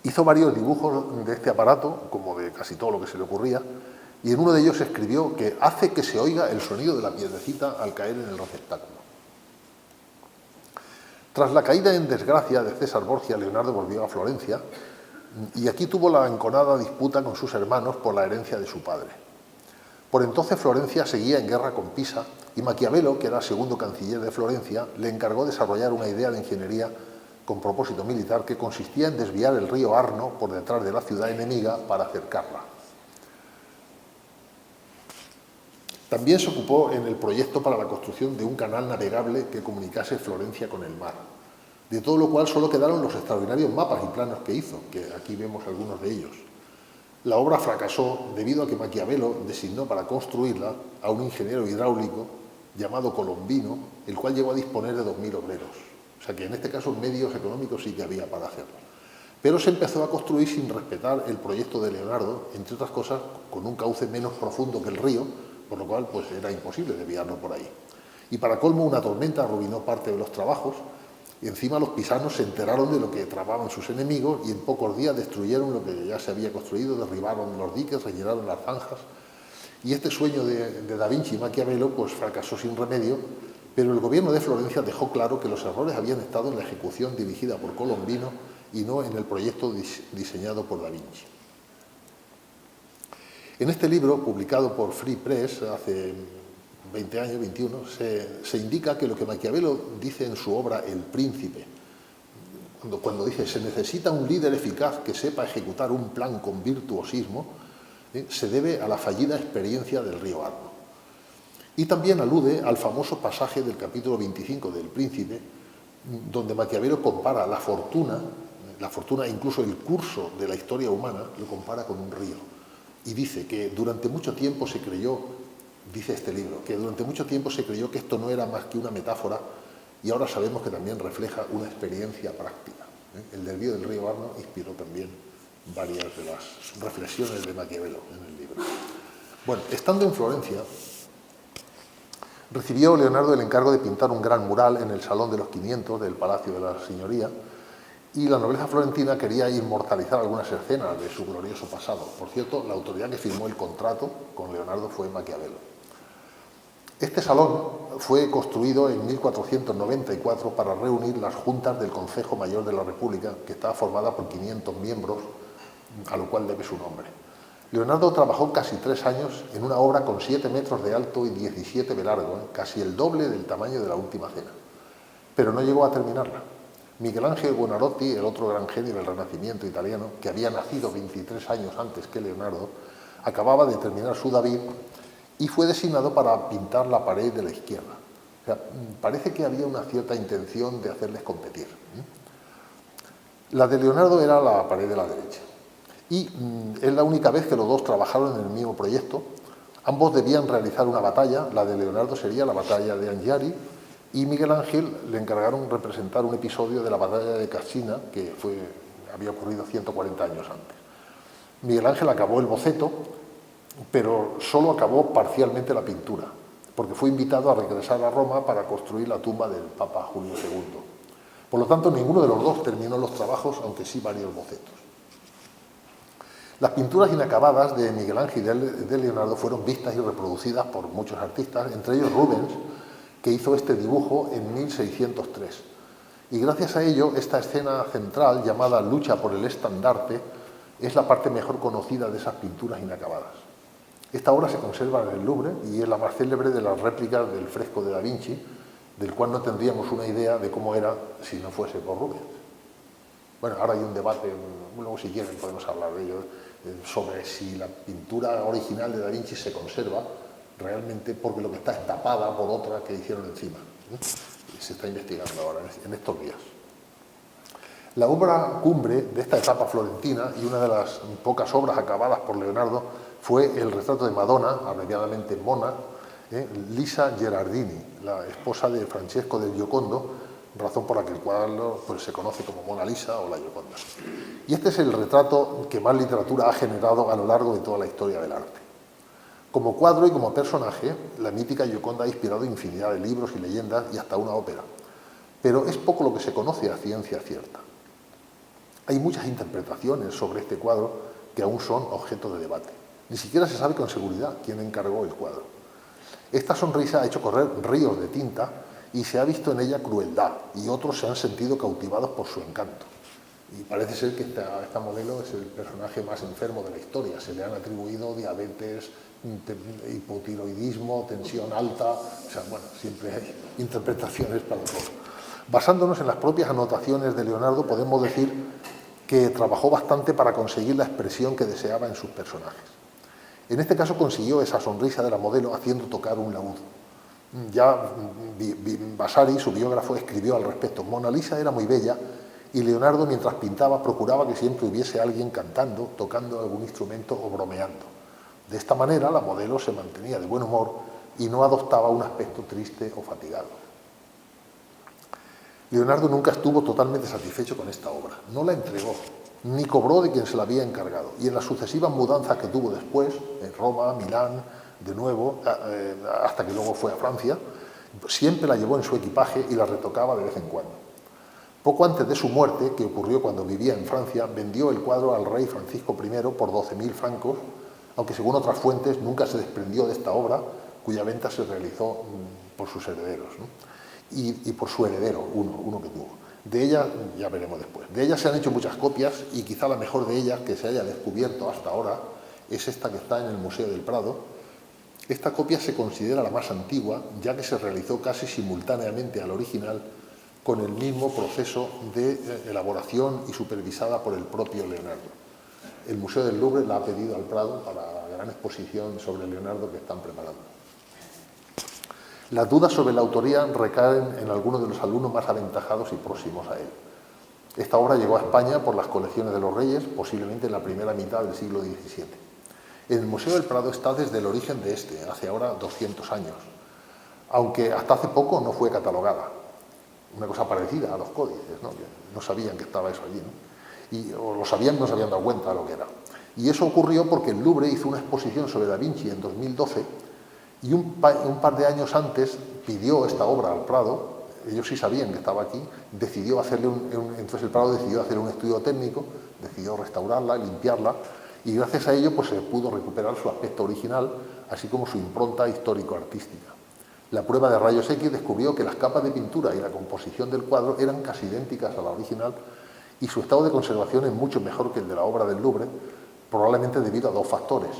Hizo varios dibujos de este aparato, como de casi todo lo que se le ocurría, y en uno de ellos escribió que hace que se oiga el sonido de la piedrecita al caer en el receptáculo. Tras la caída en desgracia de César Borgia, Leonardo volvió a Florencia y aquí tuvo la enconada disputa con sus hermanos por la herencia de su padre. Por entonces Florencia seguía en guerra con Pisa y Maquiavelo, que era segundo canciller de Florencia, le encargó desarrollar una idea de ingeniería con propósito militar que consistía en desviar el río Arno por detrás de la ciudad enemiga para acercarla. También se ocupó en el proyecto para la construcción de un canal navegable que comunicase Florencia con el mar, de todo lo cual solo quedaron los extraordinarios mapas y planos que hizo, que aquí vemos algunos de ellos. La obra fracasó debido a que Maquiavelo designó para construirla a un ingeniero hidráulico llamado Colombino, el cual llegó a disponer de 2.000 obreros. O sea que en este caso medios económicos sí que había para hacerlo. Pero se empezó a construir sin respetar el proyecto de Leonardo, entre otras cosas con un cauce menos profundo que el río, por lo cual pues era imposible desviarlo por ahí. Y para colmo una tormenta arruinó parte de los trabajos, y encima los pisanos se enteraron de lo que tramaban sus enemigos y en pocos días destruyeron lo que ya se había construido, derribaron los diques, rellenaron las zanjas. Y este sueño de Da Vinci y Maquiavelo pues fracasó sin remedio, pero el gobierno de Florencia dejó claro que los errores habían estado en la ejecución dirigida por Colombino y no en el proyecto diseñado por Da Vinci. En este libro, publicado por Free Press hace 20 años, 21, se indica que lo que Maquiavelo dice en su obra El Príncipe, cuando dice se necesita un líder eficaz que sepa ejecutar un plan con virtuosismo, se debe a la fallida experiencia del río Arno. Y también alude al famoso pasaje del capítulo 25 del Príncipe, donde Maquiavelo compara la fortuna e incluso el curso de la historia humana, lo compara con un río. Y dice que durante mucho tiempo se creyó, dice este libro, que durante mucho tiempo se creyó que esto no era más que una metáfora y ahora sabemos que también refleja una experiencia práctica. El desvío del río Arno inspiró también varias de las reflexiones de Maquiavelo en el libro. Bueno, estando en Florencia, Recibió Leonardo el encargo de pintar un gran mural en el Salón de los 500 del Palacio de la Signoria, y la nobleza florentina quería inmortalizar algunas escenas de su glorioso pasado. Por cierto, la autoridad que firmó el contrato con Leonardo fue Maquiavelo. Este salón fue construido en 1494 para reunir las juntas del Consejo Mayor de la República, que estaba formada por 500 miembros, a lo cual debe su nombre. Leonardo trabajó casi 3 años en una obra con 7 metros de alto y 17 de largo, casi el doble del tamaño de la Última Cena, pero no llegó a terminarla. Miguel Ángel Buonarroti, el otro gran genio del Renacimiento italiano, que había nacido 23 años antes que Leonardo, acababa de terminar su David y fue designado para pintar la pared de la izquierda. O sea, parece que había una cierta intención de hacerles competir. La de Leonardo era la pared de la derecha. Y es la única vez que los dos trabajaron en el mismo proyecto. Ambos debían realizar una batalla. La de Leonardo sería la batalla de Anghiari, y Miguel Ángel le encargaron representar un episodio de la batalla de Cassina, que había ocurrido 140 años antes. Miguel Ángel acabó el boceto, pero solo acabó parcialmente la pintura, porque fue invitado a regresar a Roma para construir la tumba del Papa Julio II. Por lo tanto, ninguno de los dos terminó los trabajos, aunque sí varios bocetos. Las pinturas inacabadas de Miguel Ángel y de Leonardo fueron vistas y reproducidas por muchos artistas, entre ellos Rubens, que hizo este dibujo en 1603. Y gracias a ello, esta escena central, llamada Lucha por el Estandarte, es la parte mejor conocida de esas pinturas inacabadas. Esta obra se conserva en el Louvre y es la más célebre de las réplicas del fresco de Da Vinci, del cual no tendríamos una idea de cómo era si no fuese por Rubens. Bueno, ahora hay un debate, luego si quieren podemos hablar de ello, sobre si la pintura original de Da Vinci se conserva realmente, porque lo que está es tapada por otra que hicieron encima. Se está investigando ahora, en estos días. La obra cumbre de esta etapa florentina, y una de las pocas obras acabadas por Leonardo, fue el retrato de Madonna, abreviadamente Mona, Lisa Gherardini, la esposa de Francesco del Giocondo, razón por la que el cuadro se conoce como Mona Lisa o la Gioconda. Y este es el retrato que más literatura ha generado a lo largo de toda la historia del arte. Como cuadro y como personaje, la mítica Gioconda ha inspirado infinidad de libros y leyendas y hasta una ópera, pero es poco lo que se conoce a ciencia cierta. Hay muchas interpretaciones sobre este cuadro que aún son objeto de debate. Ni siquiera se sabe con seguridad quién encargó el cuadro. Esta sonrisa ha hecho correr ríos de tinta y se ha visto en ella crueldad, y otros se han sentido cautivados por su encanto. Y parece ser que esta modelo es el personaje más enfermo de la historia. Se le han atribuido diabetes, hipotiroidismo, tensión alta, o sea, bueno, siempre hay interpretaciones para todo. Basándonos en las propias anotaciones de Leonardo, podemos decir que trabajó bastante para conseguir la expresión que deseaba en sus personajes. En este caso consiguió esa sonrisa de la modelo haciendo tocar un laúd. Ya Vasari, su biógrafo, escribió al respecto: Mona Lisa era muy bella, y Leonardo, mientras pintaba, procuraba que siempre hubiese alguien cantando, tocando algún instrumento o bromeando. De esta manera, la modelo se mantenía de buen humor y no adoptaba un aspecto triste o fatigado. Leonardo nunca estuvo totalmente satisfecho con esta obra. No la entregó, ni cobró de quien se la había encargado. Y en las sucesivas mudanzas que tuvo después, en Roma, Milán, de nuevo, hasta que luego fue a Francia, siempre la llevó en su equipaje y la retocaba de vez en cuando. Poco antes de su muerte, que ocurrió cuando vivía en Francia, vendió el cuadro al rey Francisco I por 12.000 francos, aunque según otras fuentes nunca se desprendió de esta obra, cuya venta se realizó por sus herederos, ¿no? y por su heredero, uno que tuvo. De ella, ya veremos después, de ella se han hecho muchas copias, y quizá la mejor de ellas que se haya descubierto hasta ahora es esta que está en el Museo del Prado. Esta copia se considera la más antigua, ya que se realizó casi simultáneamente al original, con el mismo proceso de elaboración y supervisada por el propio Leonardo. El Museo del Louvre la ha pedido al Prado para la gran exposición sobre Leonardo que están preparando. Las dudas sobre la autoría recaen en algunos de los alumnos más aventajados y próximos a él. Esta obra llegó a España por las colecciones de los Reyes, posiblemente en la primera mitad del siglo XVII. En el Museo del Prado está desde el origen de hace ahora 200 años, aunque hasta hace poco no fue catalogada. Una cosa parecida a los códices, ¿no? Que no sabían que estaba eso allí, ¿no? O lo sabían, no se habían dado cuenta de lo que era. Y eso ocurrió porque el Louvre hizo una exposición sobre Da Vinci en 2012, Y un par de años antes pidió esta obra al Prado, ellos sí sabían que estaba aquí, entonces el Prado decidió hacer un estudio técnico, decidió restaurarla, limpiarla, y gracias a ello pues, se pudo recuperar su aspecto original, así como su impronta histórico-artística. La prueba de rayos X descubrió que las capas de pintura y la composición del cuadro eran casi idénticas a la original y su estado de conservación es mucho mejor que el de la obra del Louvre, probablemente debido a dos factores.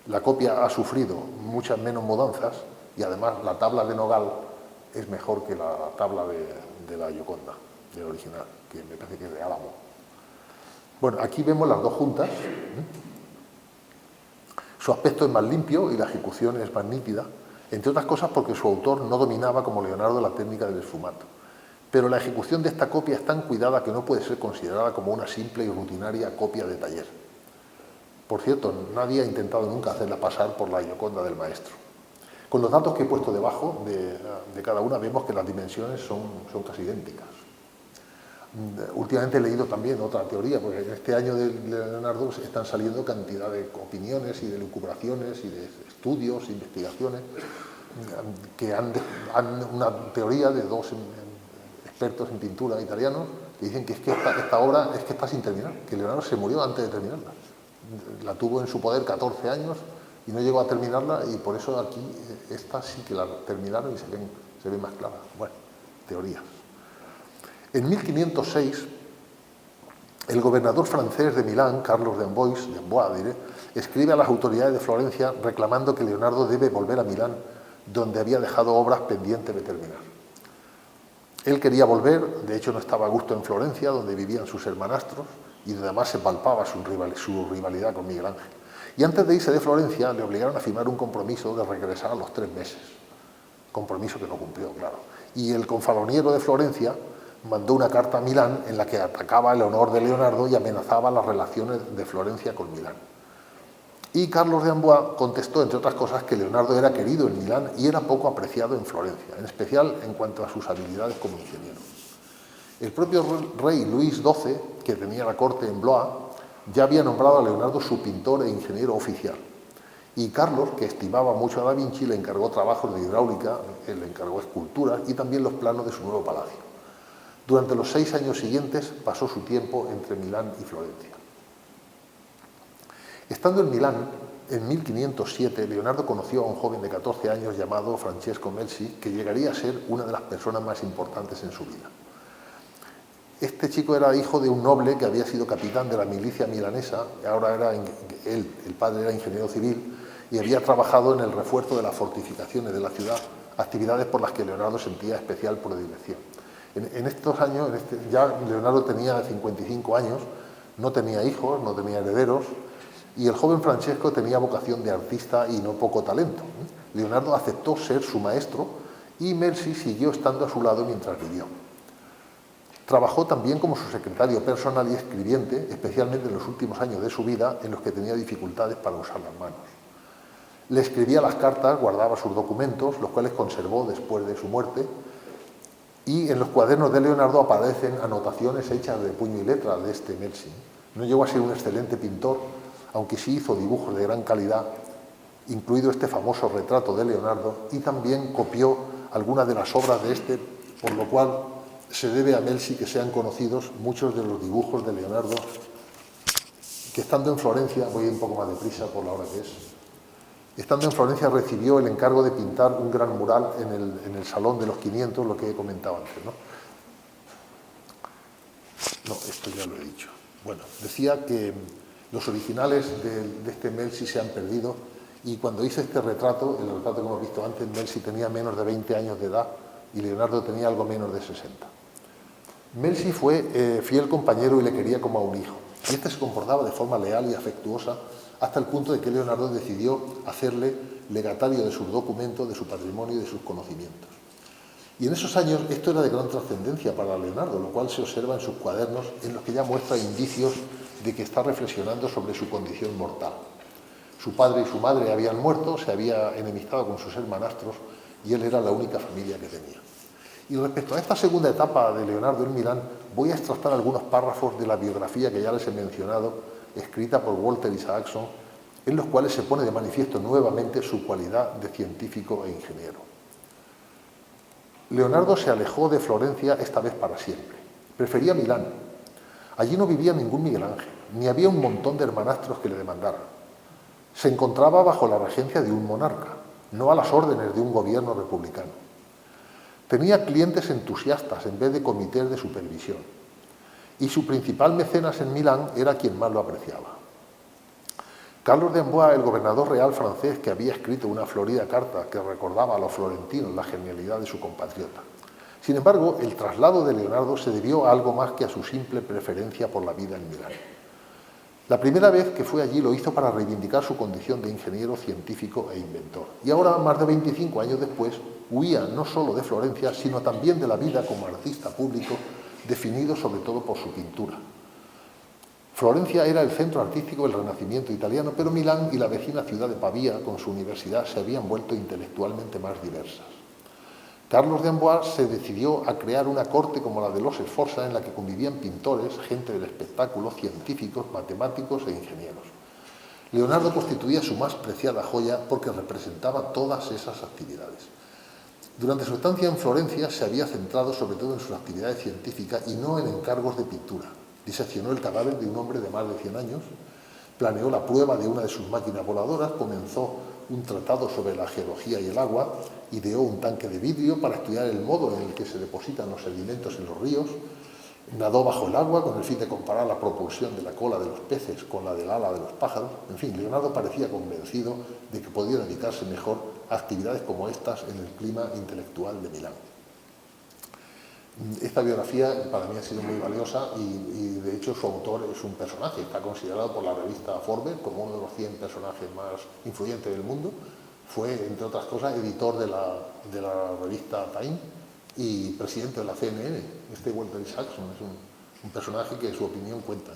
La copia ha sufrido muchas menos mudanzas y además la tabla de nogal es mejor que la tabla de la Gioconda, del original, que me parece que es de Álamo. Bueno, aquí vemos las dos juntas. Su aspecto es más limpio y la ejecución es más nítida, entre otras cosas porque su autor no dominaba como Leonardo la técnica del esfumato. Pero la ejecución de esta copia es tan cuidada que no puede ser considerada como una simple y rutinaria copia de taller. Por cierto, nadie ha intentado nunca hacerla pasar por la Gioconda del maestro. Con los datos que he puesto debajo de cada una vemos que las dimensiones son casi idénticas. Últimamente he leído también otra teoría, porque en este año de Leonardo están saliendo cantidad de opiniones y de lucubraciones y de estudios, investigaciones, que han una teoría de dos expertos en pintura italianos que dicen que es que esta obra es que está sin terminar, que Leonardo se murió antes de terminarla. La tuvo en su poder 14 años y no llegó a terminarla y por eso aquí esta sí que la terminaron y se ven más claras. Bueno, teorías. En 1506, el gobernador francés de Milán, Carlos de Amboise, escribe a las autoridades de Florencia reclamando que Leonardo debe volver a Milán, donde había dejado obras pendientes de terminar. Él quería volver, de hecho no estaba a gusto en Florencia, donde vivían sus hermanastros, y además se palpaba su rivalidad con Miguel Ángel. Y antes de irse de Florencia, le obligaron a firmar un compromiso de regresar a los 3 meses. Compromiso que no cumplió, claro. Y el confaloniero de Florencia mandó una carta a Milán en la que atacaba el honor de Leonardo y amenazaba las relaciones de Florencia con Milán. Y Carlos de Amboise contestó, entre otras cosas, que Leonardo era querido en Milán y era poco apreciado en Florencia, en especial en cuanto a sus habilidades como ingeniero. El propio rey Luis XII, que tenía la corte en Blois, ya había nombrado a Leonardo su pintor e ingeniero oficial. Y Carlos, que estimaba mucho a Da Vinci, le encargó trabajos de hidráulica, le encargó esculturas y también los planos de su nuevo palacio. Durante los 6 años siguientes pasó su tiempo entre Milán y Florencia. Estando en Milán, en 1507, Leonardo conoció a un joven de 14 años llamado Francesco Melzi, que llegaría a ser una de las personas más importantes en su vida. Este chico era hijo de un noble que había sido capitán de la milicia milanesa, ahora el padre era ingeniero civil, y había trabajado en el refuerzo de las fortificaciones de la ciudad, actividades por las que Leonardo sentía especial predilección. En estos años, ya Leonardo tenía 55 años, no tenía hijos, no tenía herederos, y el joven Francesco tenía vocación de artista y no poco talento. Leonardo aceptó ser su maestro y Melzi siguió estando a su lado mientras vivió. Trabajó también como su secretario personal y escribiente, especialmente en los últimos años de su vida, en los que tenía dificultades para usar las manos. Le escribía las cartas, guardaba sus documentos, los cuales conservó después de su muerte, y en los cuadernos de Leonardo aparecen anotaciones hechas de puño y letra de este Melzi. No llegó a ser un excelente pintor, aunque sí hizo dibujos de gran calidad, incluido este famoso retrato de Leonardo, y también copió algunas de las obras de este, por lo cual se debe a Melzi que sean conocidos muchos de los dibujos de Leonardo, que estando en Florencia, voy un poco más deprisa por la hora que es, estando en Florencia recibió el encargo de pintar un gran mural en el Salón de los 500, lo que he comentado antes, ¿no? No, esto ya lo he dicho. Bueno, decía que los originales de este Melzi se han perdido y cuando hice este retrato, el retrato que hemos visto antes, Melzi tenía menos de 20 años de edad y Leonardo tenía algo menos de 60. Melzi fue fiel compañero y le quería como a un hijo. Y este se comportaba de forma leal y afectuosa hasta el punto de que Leonardo decidió hacerle legatario de sus documentos, de su patrimonio y de sus conocimientos. Y en esos años esto era de gran trascendencia para Leonardo, lo cual se observa en sus cuadernos en los que ya muestra indicios de que está reflexionando sobre su condición mortal. Su padre y su madre habían muerto, se había enemistado con sus hermanastros y él era la única familia que tenía. Y respecto a esta segunda etapa de Leonardo en Milán, voy a extractar algunos párrafos de la biografía que ya les he mencionado, escrita por Walter Isaacson, en los cuales se pone de manifiesto nuevamente su cualidad de científico e ingeniero. Leonardo se alejó de Florencia esta vez para siempre. Prefería Milán. Allí no vivía ningún Miguel Ángel, ni había un montón de hermanastros que le demandaran. Se encontraba bajo la regencia de un monarca, no a las órdenes de un gobierno republicano. Tenía clientes entusiastas en vez de comités de supervisión, y su principal mecenas en Milán era quien más lo apreciaba. Carlos de Amboise, el gobernador real francés, que había escrito una florida carta que recordaba a los florentinos la genialidad de su compatriota. Sin embargo, el traslado de Leonardo se debió a algo más que a su simple preferencia por la vida en Milán. La primera vez que fue allí lo hizo para reivindicar su condición de ingeniero científico e inventor. Y ahora, más de 25 años después, huía no solo de Florencia, sino también de la vida como artista público, definido sobre todo por su pintura. Florencia era el centro artístico del Renacimiento italiano, pero Milán y la vecina ciudad de Pavía, con su universidad, se habían vuelto intelectualmente más diversas. Carlos de Amboise se decidió a crear una corte como la de los Sforza, en la que convivían pintores, gente del espectáculo, científicos, matemáticos e ingenieros. Leonardo constituía su más preciada joya porque representaba todas esas actividades. Durante su estancia en Florencia se había centrado sobre todo en sus actividades científicas y no en encargos de pintura. Diseccionó el cadáver de un hombre de más de 100 años, planeó la prueba de una de sus máquinas voladoras, comenzó un tratado sobre la geología y el agua, ideó un tanque de vidrio para estudiar el modo en el que se depositan los sedimentos en los ríos, nadó bajo el agua con el fin de comparar la propulsión de la cola de los peces con la del ala de los pájaros. En fin, Leonardo parecía convencido de que podía dedicarse mejor a actividades como estas en el clima intelectual de Milán. Esta biografía para mí ha sido muy valiosa y de hecho su autor es un personaje, está considerado por la revista Forbes como uno de los 100 personajes más influyentes del mundo. Fue, entre otras cosas, editor de la revista Time y presidente de la CNN. Walter Isaacson es un personaje que su opinión cuenta.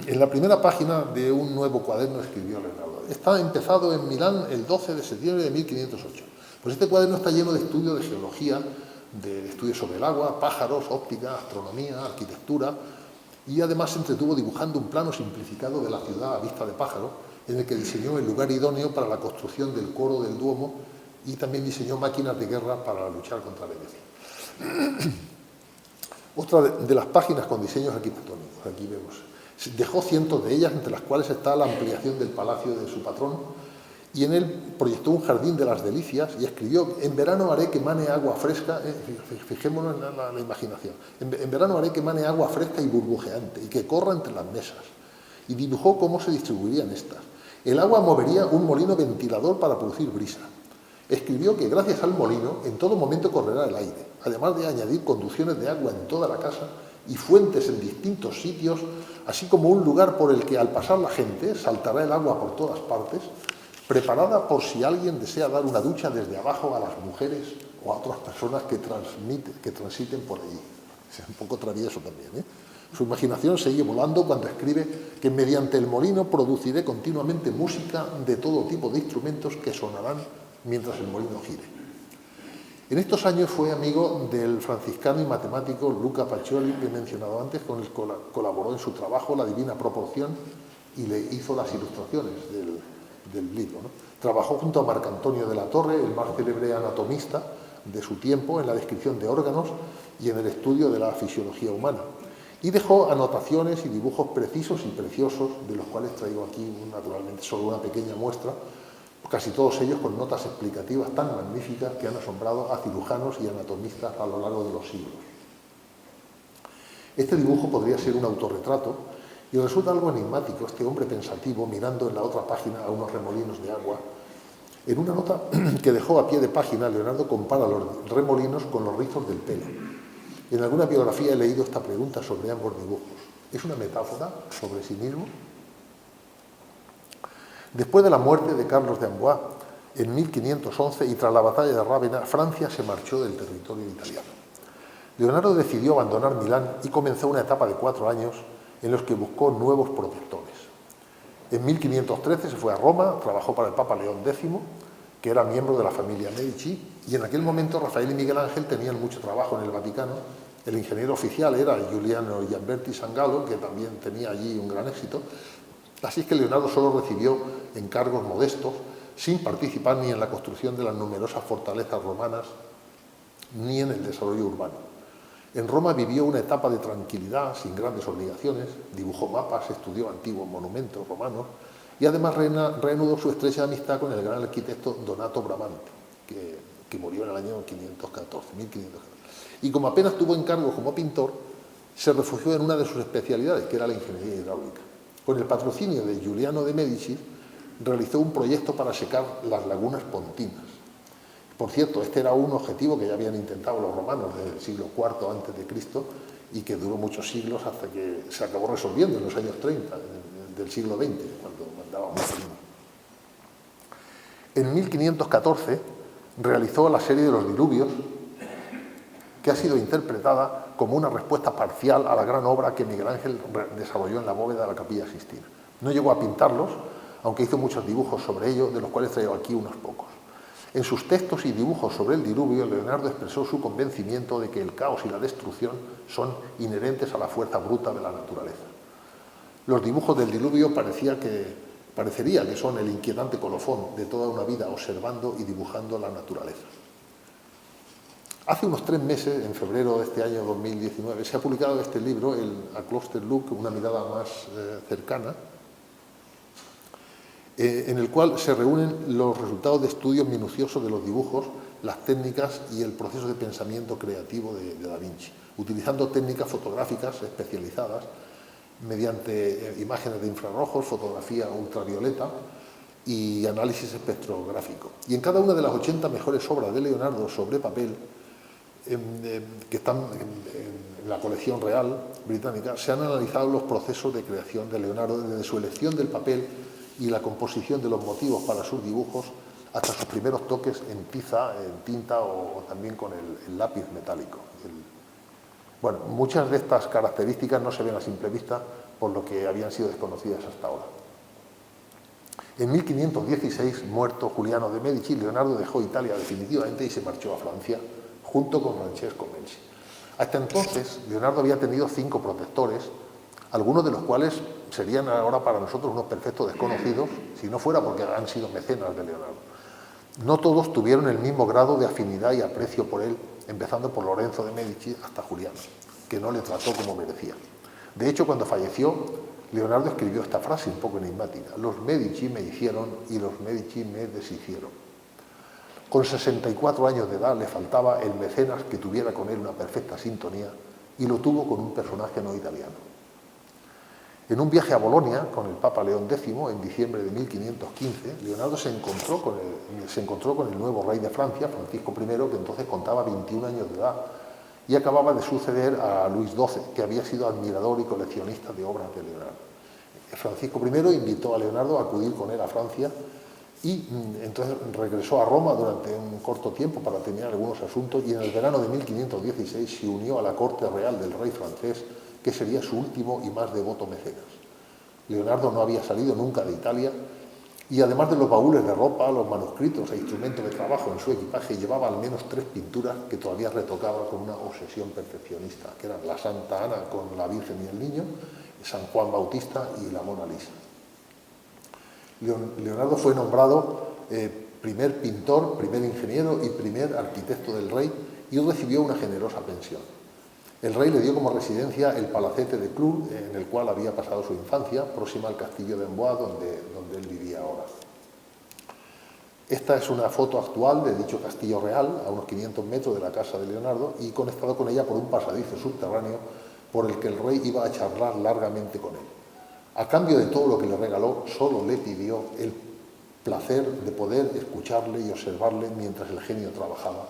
En la primera página de un nuevo cuaderno escribió Leonardo: está empezado en Milán el 12 de septiembre de 1508. Pues este cuaderno está lleno de estudios de geología, de estudios sobre el agua, pájaros, óptica, astronomía, arquitectura, y además se entretuvo dibujando un plano simplificado de la ciudad a vista de pájaro, en el que diseñó el lugar idóneo para la construcción del coro del Duomo y también diseñó máquinas de guerra para luchar contra Venecia. Otra de las páginas con diseños arquitectónicos, aquí vemos, dejó cientos de ellas, entre las cuales está la ampliación del palacio de su patrón, y en él proyectó un jardín de las delicias y escribió: en verano haré que mane agua fresca, fijémonos en la imaginación, en verano haré que mane agua fresca y burbujeante y que corra entre las mesas. Y dibujó cómo se distribuirían estas. El agua movería un molino ventilador para producir brisa. Escribió que gracias al molino en todo momento correrá el aire, además de añadir conducciones de agua en toda la casa y fuentes en distintos sitios, así como un lugar por el que al pasar la gente saltará el agua por todas partes, preparada por si alguien desea dar una ducha desde abajo a las mujeres o a otras personas que transiten por allí. Es un poco travieso también, ¿eh? Su imaginación sigue volando cuando escribe que mediante el molino produciré continuamente música de todo tipo de instrumentos que sonarán mientras el molino gire. En estos años fue amigo del franciscano y matemático Luca Pacioli, que he mencionado antes, con el que colaboró en su trabajo La Divina Proporción y le hizo las ilustraciones del libro, ¿no? Trabajó junto a Marcantonio de la Torre, el más célebre anatomista de su tiempo, en la descripción de órganos y en el estudio de la fisiología humana. Y dejó anotaciones y dibujos precisos y preciosos, de los cuales traigo aquí, naturalmente, solo una pequeña muestra, casi todos ellos con notas explicativas tan magníficas que han asombrado a cirujanos y anatomistas a lo largo de los siglos. Este dibujo podría ser un autorretrato y resulta algo enigmático este hombre pensativo mirando en la otra página a unos remolinos de agua. En una nota que dejó a pie de página, Leonardo compara los remolinos con los rizos del pelo. En alguna biografía he leído esta pregunta sobre ambos dibujos. ¿Es una metáfora sobre sí mismo? Después de la muerte de Carlos de Amboise, en 1511, y tras la batalla de Rávena, Francia se marchó del territorio italiano. Leonardo decidió abandonar Milán y comenzó una etapa de 4 años en los que buscó nuevos protectores. En 1513 se fue a Roma, trabajó para el Papa León X, que era miembro de la familia Medici, y en aquel momento Rafael y Miguel Ángel tenían mucho trabajo en el Vaticano. El ingeniero oficial era Giuliano Lamberti Sangallo, que también tenía allí un gran éxito, Así es que Leonardo solo recibió encargos modestos, sin participar ni en la construcción de las numerosas fortalezas romanas, ni en el desarrollo urbano. En Roma vivió una etapa de tranquilidad, sin grandes obligaciones, dibujó mapas, estudió antiguos monumentos romanos y además reanudó su estrecha amistad con el gran arquitecto Donato Bramante, que murió en el año 1514. Y como apenas tuvo encargos como pintor, se refugió en una de sus especialidades, que era la ingeniería hidráulica. Con el patrocinio de Giuliano de Médicis, realizó un proyecto para secar las lagunas pontinas. Por cierto, este era un objetivo que ya habían intentado los romanos desde el siglo IV a.C. y que duró muchos siglos hasta que se acabó resolviendo en los años 30 del siglo XX, cuando mandaba Mussolini. En 1514 realizó la serie de los diluvios, que ha sido interpretada como una respuesta parcial a la gran obra que Miguel Ángel desarrolló en la bóveda de la Capilla Sixtina. No llegó a pintarlos, aunque hizo muchos dibujos sobre ello, de los cuales traigo aquí unos pocos. En sus textos y dibujos sobre el diluvio, Leonardo expresó su convencimiento de que el caos y la destrucción son inherentes a la fuerza bruta de la naturaleza. Los dibujos del diluvio parecería que son el inquietante colofón de toda una vida observando y dibujando la naturaleza. Hace unos 3 meses, en febrero de este año 2019, se ha publicado este libro, A Closer Look, una mirada más cercana, en el cual se reúnen los resultados de estudios minuciosos de los dibujos, las técnicas y el proceso de pensamiento creativo de Da Vinci, utilizando técnicas fotográficas especializadas mediante imágenes de infrarrojos, fotografía ultravioleta y análisis espectrográfico. Y en cada una de las 80 mejores obras de Leonardo sobre papel, que están en la colección real británica, se han analizado los procesos de creación de Leonardo desde su elección del papel y la composición de los motivos para sus dibujos hasta sus primeros toques en tiza, en tinta o también con el lápiz metálico. Bueno, muchas de estas características no se ven a simple vista, por lo que habían sido desconocidas hasta ahora. En 1516, muerto Giuliano de Medici, Leonardo dejó Italia definitivamente y se marchó a Francia, junto con Francesco Menci. Hasta entonces, Leonardo había tenido 5 protectores, algunos de los cuales serían ahora para nosotros unos perfectos desconocidos, si no fuera porque han sido mecenas de Leonardo. No todos tuvieron el mismo grado de afinidad y aprecio por él, empezando por Lorenzo de Medici hasta Giuliano, que no le trató como merecía. De hecho, cuando falleció, Leonardo escribió esta frase un poco enigmática: los Medici me hicieron y los Medici me deshicieron. Con 64 años de edad le faltaba el mecenas que tuviera con él una perfecta sintonía, y lo tuvo con un personaje no italiano. En un viaje a Bolonia con el Papa León X en diciembre de 1515, Leonardo se encontró con el nuevo rey de Francia, Francisco I, que entonces contaba 21 años de edad y acababa de suceder a Luis XII, que había sido admirador y coleccionista de obras de Leonardo. Francisco I invitó a Leonardo a acudir con él a Francia y entonces regresó a Roma durante un corto tiempo para terminar algunos asuntos, y en el verano de 1516 se unió a la corte real del rey francés, que sería su último y más devoto mecenas. Leonardo no había salido nunca de Italia y, además de los baúles de ropa, los manuscritos e instrumentos de trabajo en su equipaje, llevaba al menos 3 pinturas que todavía retocaba con una obsesión perfeccionista, que eran la Santa Ana con la Virgen y el Niño, San Juan Bautista y la Mona Lisa. Leonardo fue nombrado primer pintor, primer ingeniero y primer arquitecto del rey, y recibió una generosa pensión. El rey le dio como residencia el palacete de Clun, en el cual había pasado su infancia, próxima al castillo de Amboise, donde él vivía ahora. Esta es una foto actual de dicho castillo real, a unos 500 metros de la casa de Leonardo, y conectado con ella por un pasadizo subterráneo por el que el rey iba a charlar largamente con él. A cambio de todo lo que le regaló, solo le pidió el placer de poder escucharle y observarle mientras el genio trabajaba,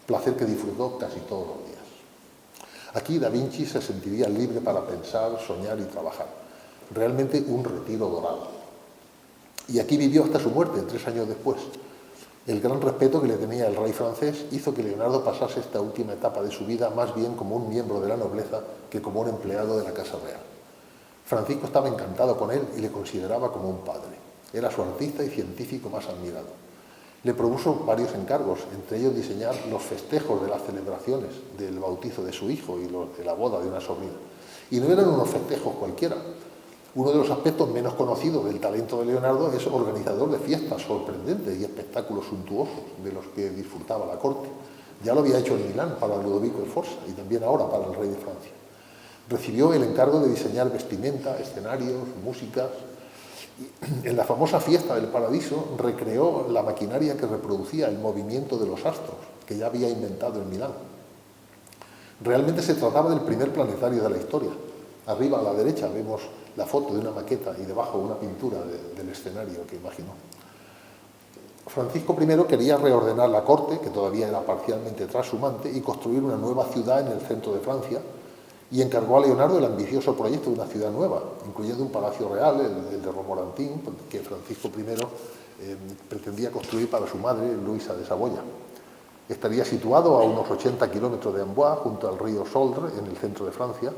placer que disfrutó casi todos los días. Aquí Da Vinci se sentiría libre para pensar, soñar y trabajar. Realmente un retiro dorado. Y aquí vivió hasta su muerte, 3 años después. El gran respeto que le tenía el rey francés hizo que Leonardo pasase esta última etapa de su vida más bien como un miembro de la nobleza que como un empleado de la Casa Real. Francisco estaba encantado con él y le consideraba como un padre. Era su artista y científico más admirado. Le propuso varios encargos, entre ellos diseñar los festejos de las celebraciones del bautizo de su hijo y de la boda de una sobrina. Y no eran unos festejos cualquiera. Uno de los aspectos menos conocidos del talento de Leonardo es organizador de fiestas sorprendentes y espectáculos suntuosos de los que disfrutaba la corte. Ya lo había hecho en Milán para Ludovico Sforza y también ahora para el rey de Francia. Recibió el encargo de diseñar vestimenta, escenarios, músicas. En la famosa fiesta del Paradiso recreó la maquinaria que reproducía el movimiento de los astros, que ya había inventado en Milán. Realmente se trataba del primer planetario de la historia. Arriba a la derecha vemos la foto de una maqueta y debajo una pintura del escenario que imaginó. Francisco I quería reordenar la corte, que todavía era parcialmente trashumante, y construir una nueva ciudad en el centro de Francia, y encargó a Leonardo el ambicioso proyecto de una ciudad nueva, incluyendo un palacio real, el de Romorantin, que Francisco I pretendía construir para su madre, Luisa de Saboya. Estaría situado a unos 80 kilómetros de Amboise, junto al río Soldre, en el centro de Francia,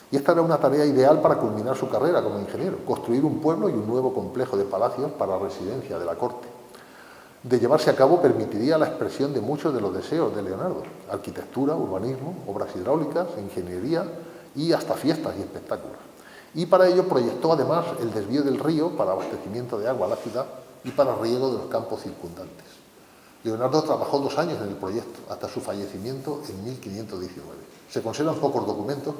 y esta era una tarea ideal para culminar su carrera como ingeniero, construir un pueblo y un nuevo complejo de palacios para residencia de la corte. De llevarse a cabo permitiría la expresión de muchos de los deseos de Leonardo: arquitectura, urbanismo, obras hidráulicas, ingeniería y hasta fiestas y espectáculos. Y para ello proyectó además el desvío del río para abastecimiento de agua a la ciudad y para riego de los campos circundantes. Leonardo trabajó 2 años en el proyecto, hasta su fallecimiento en 1519. Se conservan pocos documentos,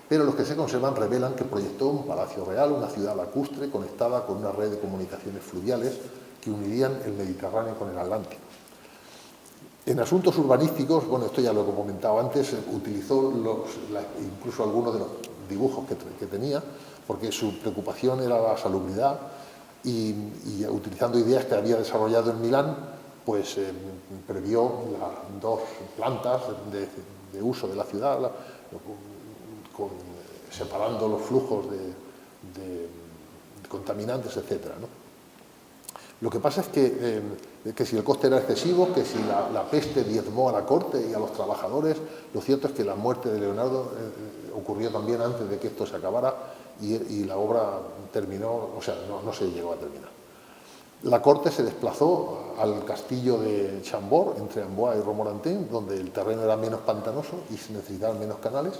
pero los que se conservan revelan que proyectó un palacio real, una ciudad lacustre conectada con una red de comunicaciones fluviales que unirían el Mediterráneo con el Atlántico. En asuntos urbanísticos, bueno, esto ya lo he comentado antes, utilizó incluso algunos de los dibujos que tenía, porque su preocupación era la salubridad y utilizando ideas que había desarrollado en Milán, pues previó las 2 plantas de uso de la ciudad, separando los flujos de contaminantes, etc., ¿no? Lo que pasa es que si el coste era excesivo, que si la peste diezmó a la corte y a los trabajadores, lo cierto es que la muerte de Leonardo ocurrió también antes de que esto se acabara y la obra terminó, o sea, no se llegó a terminar. La corte se desplazó al castillo de Chambord, entre Amboise y Romorantin, donde el terreno era menos pantanoso y se necesitaban menos canales,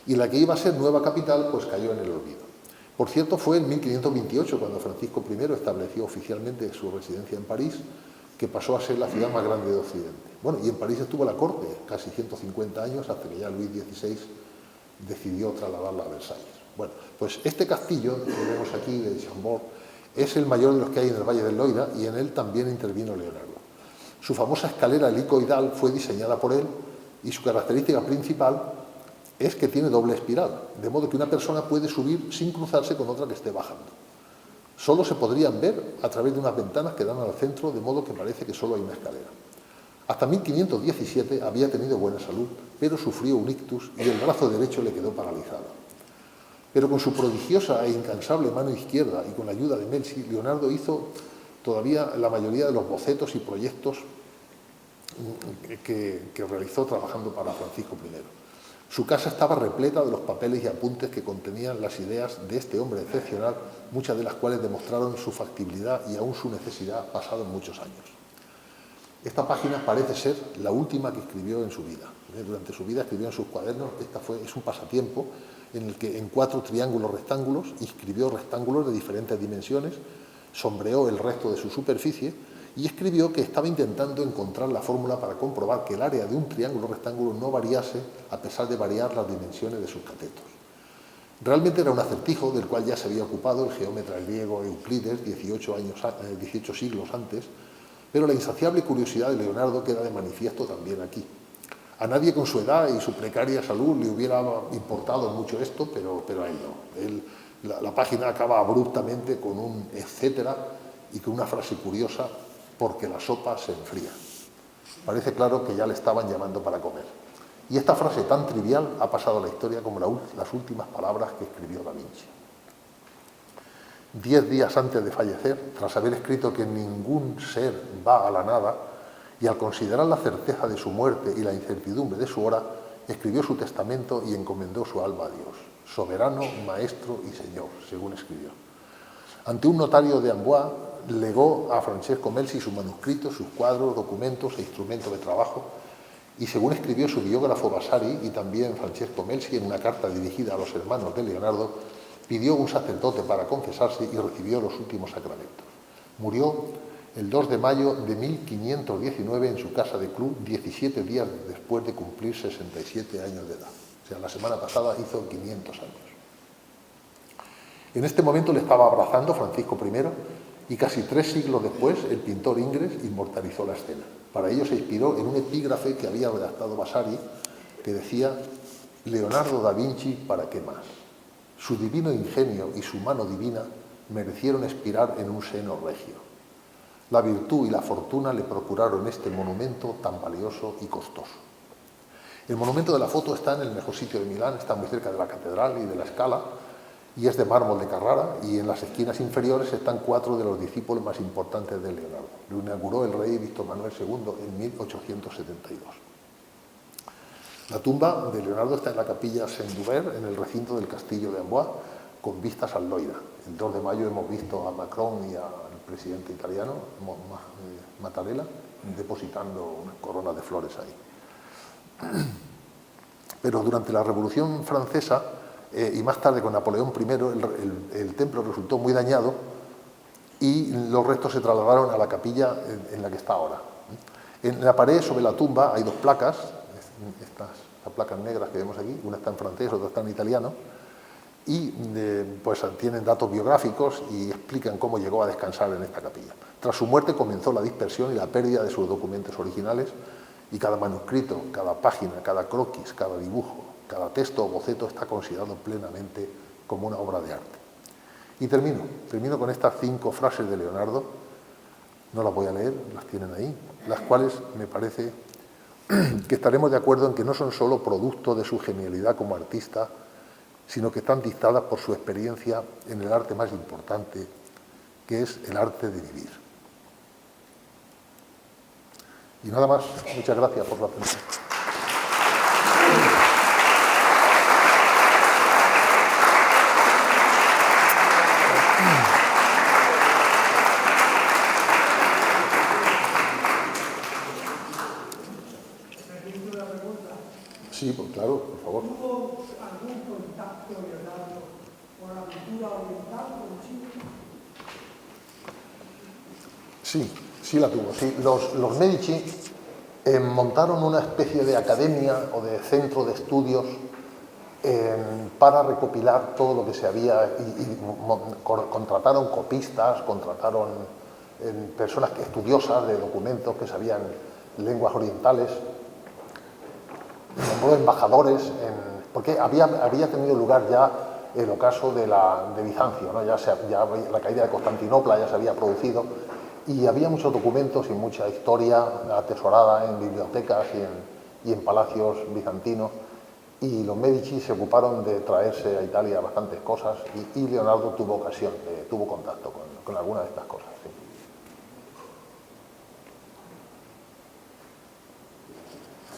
y la que iba a ser nueva capital pues cayó en el olvido. Por cierto, fue en 1528 cuando Francisco I estableció oficialmente su residencia en París, que pasó a ser la ciudad más grande de Occidente. Bueno, y en París estuvo la corte casi 150 años, hasta que ya Luis XVI decidió trasladarla a Versalles. Bueno, pues este castillo que vemos aquí de Chambord es el mayor de los que hay en el Valle del Loira y en él también intervino Leonardo. Su famosa escalera helicoidal fue diseñada por él y su característica principal es que tiene doble espiral, de modo que una persona puede subir sin cruzarse con otra que esté bajando. Solo se podrían ver a través de unas ventanas que dan al centro, de modo que parece que solo hay una escalera. Hasta 1517 había tenido buena salud, pero sufrió un ictus y el brazo derecho le quedó paralizado. Pero con su prodigiosa e incansable mano izquierda y con la ayuda de Melzi, Leonardo hizo todavía la mayoría de los bocetos y proyectos que realizó trabajando para Francisco I. Su casa estaba repleta de los papeles y apuntes que contenían las ideas de este hombre excepcional, muchas de las cuales demostraron su factibilidad y aún su necesidad pasados muchos años. Esta página parece ser la última que escribió en su vida. Durante su vida escribió en sus cuadernos, es un pasatiempo en el que en 4 triángulos rectángulos inscribió rectángulos de diferentes dimensiones, sombreó el resto de su superficie y escribió que estaba intentando encontrar la fórmula para comprobar que el área de un triángulo rectángulo no variase a pesar de variar las dimensiones de sus catetos. Realmente era un acertijo del cual ya se había ocupado el geómetra griego Euclides 18 siglos antes, pero la insaciable curiosidad de Leonardo queda de manifiesto también aquí. A nadie con su edad y su precaria salud le hubiera importado mucho esto, pero a él no. La página acaba abruptamente con un etcétera y con una frase curiosa: porque la sopa se enfría. Parece claro que ya le estaban llamando para comer. Y esta frase tan trivial ha pasado a la historia como las últimas palabras que escribió Da Vinci. 10 días antes de fallecer, tras haber escrito que ningún ser va a la nada, y al considerar la certeza de su muerte y la incertidumbre de su hora, escribió su testamento y encomendó su alma a Dios, soberano, maestro y señor, según escribió. Ante un notario de Amboise, legó a Francesco Melzi sus manuscritos, sus cuadros, documentos e instrumentos de trabajo, y según escribió su biógrafo Vasari y también Francesco Melzi en una carta dirigida a los hermanos de Leonardo, Pidió un sacerdote para confesarse y recibió los últimos sacramentos. Murió el 2 de mayo de 1519 en su casa de club, 17 días después de cumplir 67 años de edad. O sea, la semana pasada hizo 500 años. En este momento le estaba abrazando Francisco I y casi 3 siglos después el pintor Ingres inmortalizó la escena. Para ello se inspiró en un epígrafe que había redactado Vasari que decía: Leonardo da Vinci, ¿para qué más? Su divino ingenio y su mano divina merecieron expirar en un seno regio. La virtud y la fortuna le procuraron este monumento tan valioso y costoso. El monumento de la foto está en el mejor sitio de Milán, está muy cerca de la catedral y de la Scala, y es de mármol de Carrara, y en las esquinas inferiores están 4 de los discípulos más importantes de Leonardo. Lo inauguró el rey Víctor Manuel II en 1872. La tumba de Leonardo está en la capilla Saint-Duvert, en el recinto del castillo de Amboise, con vistas al Loira. El 2 de mayo hemos visto a Macron y al presidente italiano, Mattarella, depositando una corona de flores ahí. Pero durante la Revolución Francesa y más tarde con Napoleón I, el templo resultó muy dañado y los restos se trasladaron a la capilla en la que está ahora. En la pared sobre la tumba hay 2 placas, estas placas negras que vemos aquí, una está en francés, otra está en italiano, y pues tienen datos biográficos y explican cómo llegó a descansar en esta capilla. Tras su muerte comenzó la dispersión y la pérdida de sus documentos originales, y cada manuscrito, cada página, cada croquis, cada dibujo, cada texto o boceto está considerado plenamente como una obra de arte. Y termino con estas 5 frases de Leonardo, no las voy a leer, las tienen ahí, las cuales me parece que estaremos de acuerdo en que no son solo producto de su genialidad como artista, sino que están dictadas por su experiencia en el arte más importante, que es el arte de vivir. Y nada más, muchas gracias por la atención. Sí, pues claro, por favor. ¿Tuvo algún contacto Leonardo con la cultura oriental, con China? Sí la tuvo. Sí. Los Medici montaron una especie de academia o de centro de estudios para recopilar todo lo que se había y contrataron copistas, contrataron personas estudiosas de documentos que sabían lenguas orientales, nombró embajadores, porque había tenido lugar ya el ocaso de Bizancio, ¿no? ya la caída de Constantinopla ya se había producido y había muchos documentos y mucha historia atesorada en bibliotecas y en palacios bizantinos, y los Medici se ocuparon de traerse a Italia bastantes cosas y Leonardo tuvo ocasión, tuvo contacto con algunas de estas cosas.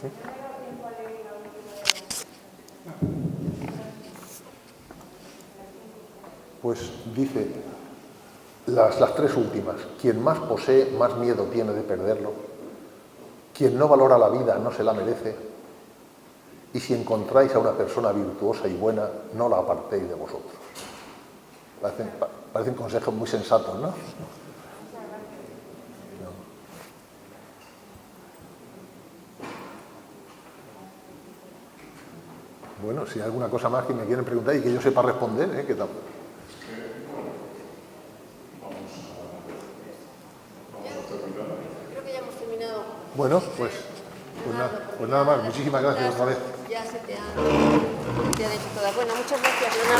Sí. ¿Sí? Pues dice las 3 últimas: quien más posee, más miedo tiene de perderlo; quien no valora la vida no se la merece; y si encontráis a una persona virtuosa y buena, no la apartéis de vosotros. Parecen consejos muy sensatos, ¿no? Bueno, si hay alguna cosa más que me quieren preguntar y que yo sepa responder, ¿qué tal? Creo que ya hemos terminado. Bueno, pues nada más. Muchísimas gracias otra vez. Ya se te ha dicho todas. Bueno, muchas gracias, Leonardo.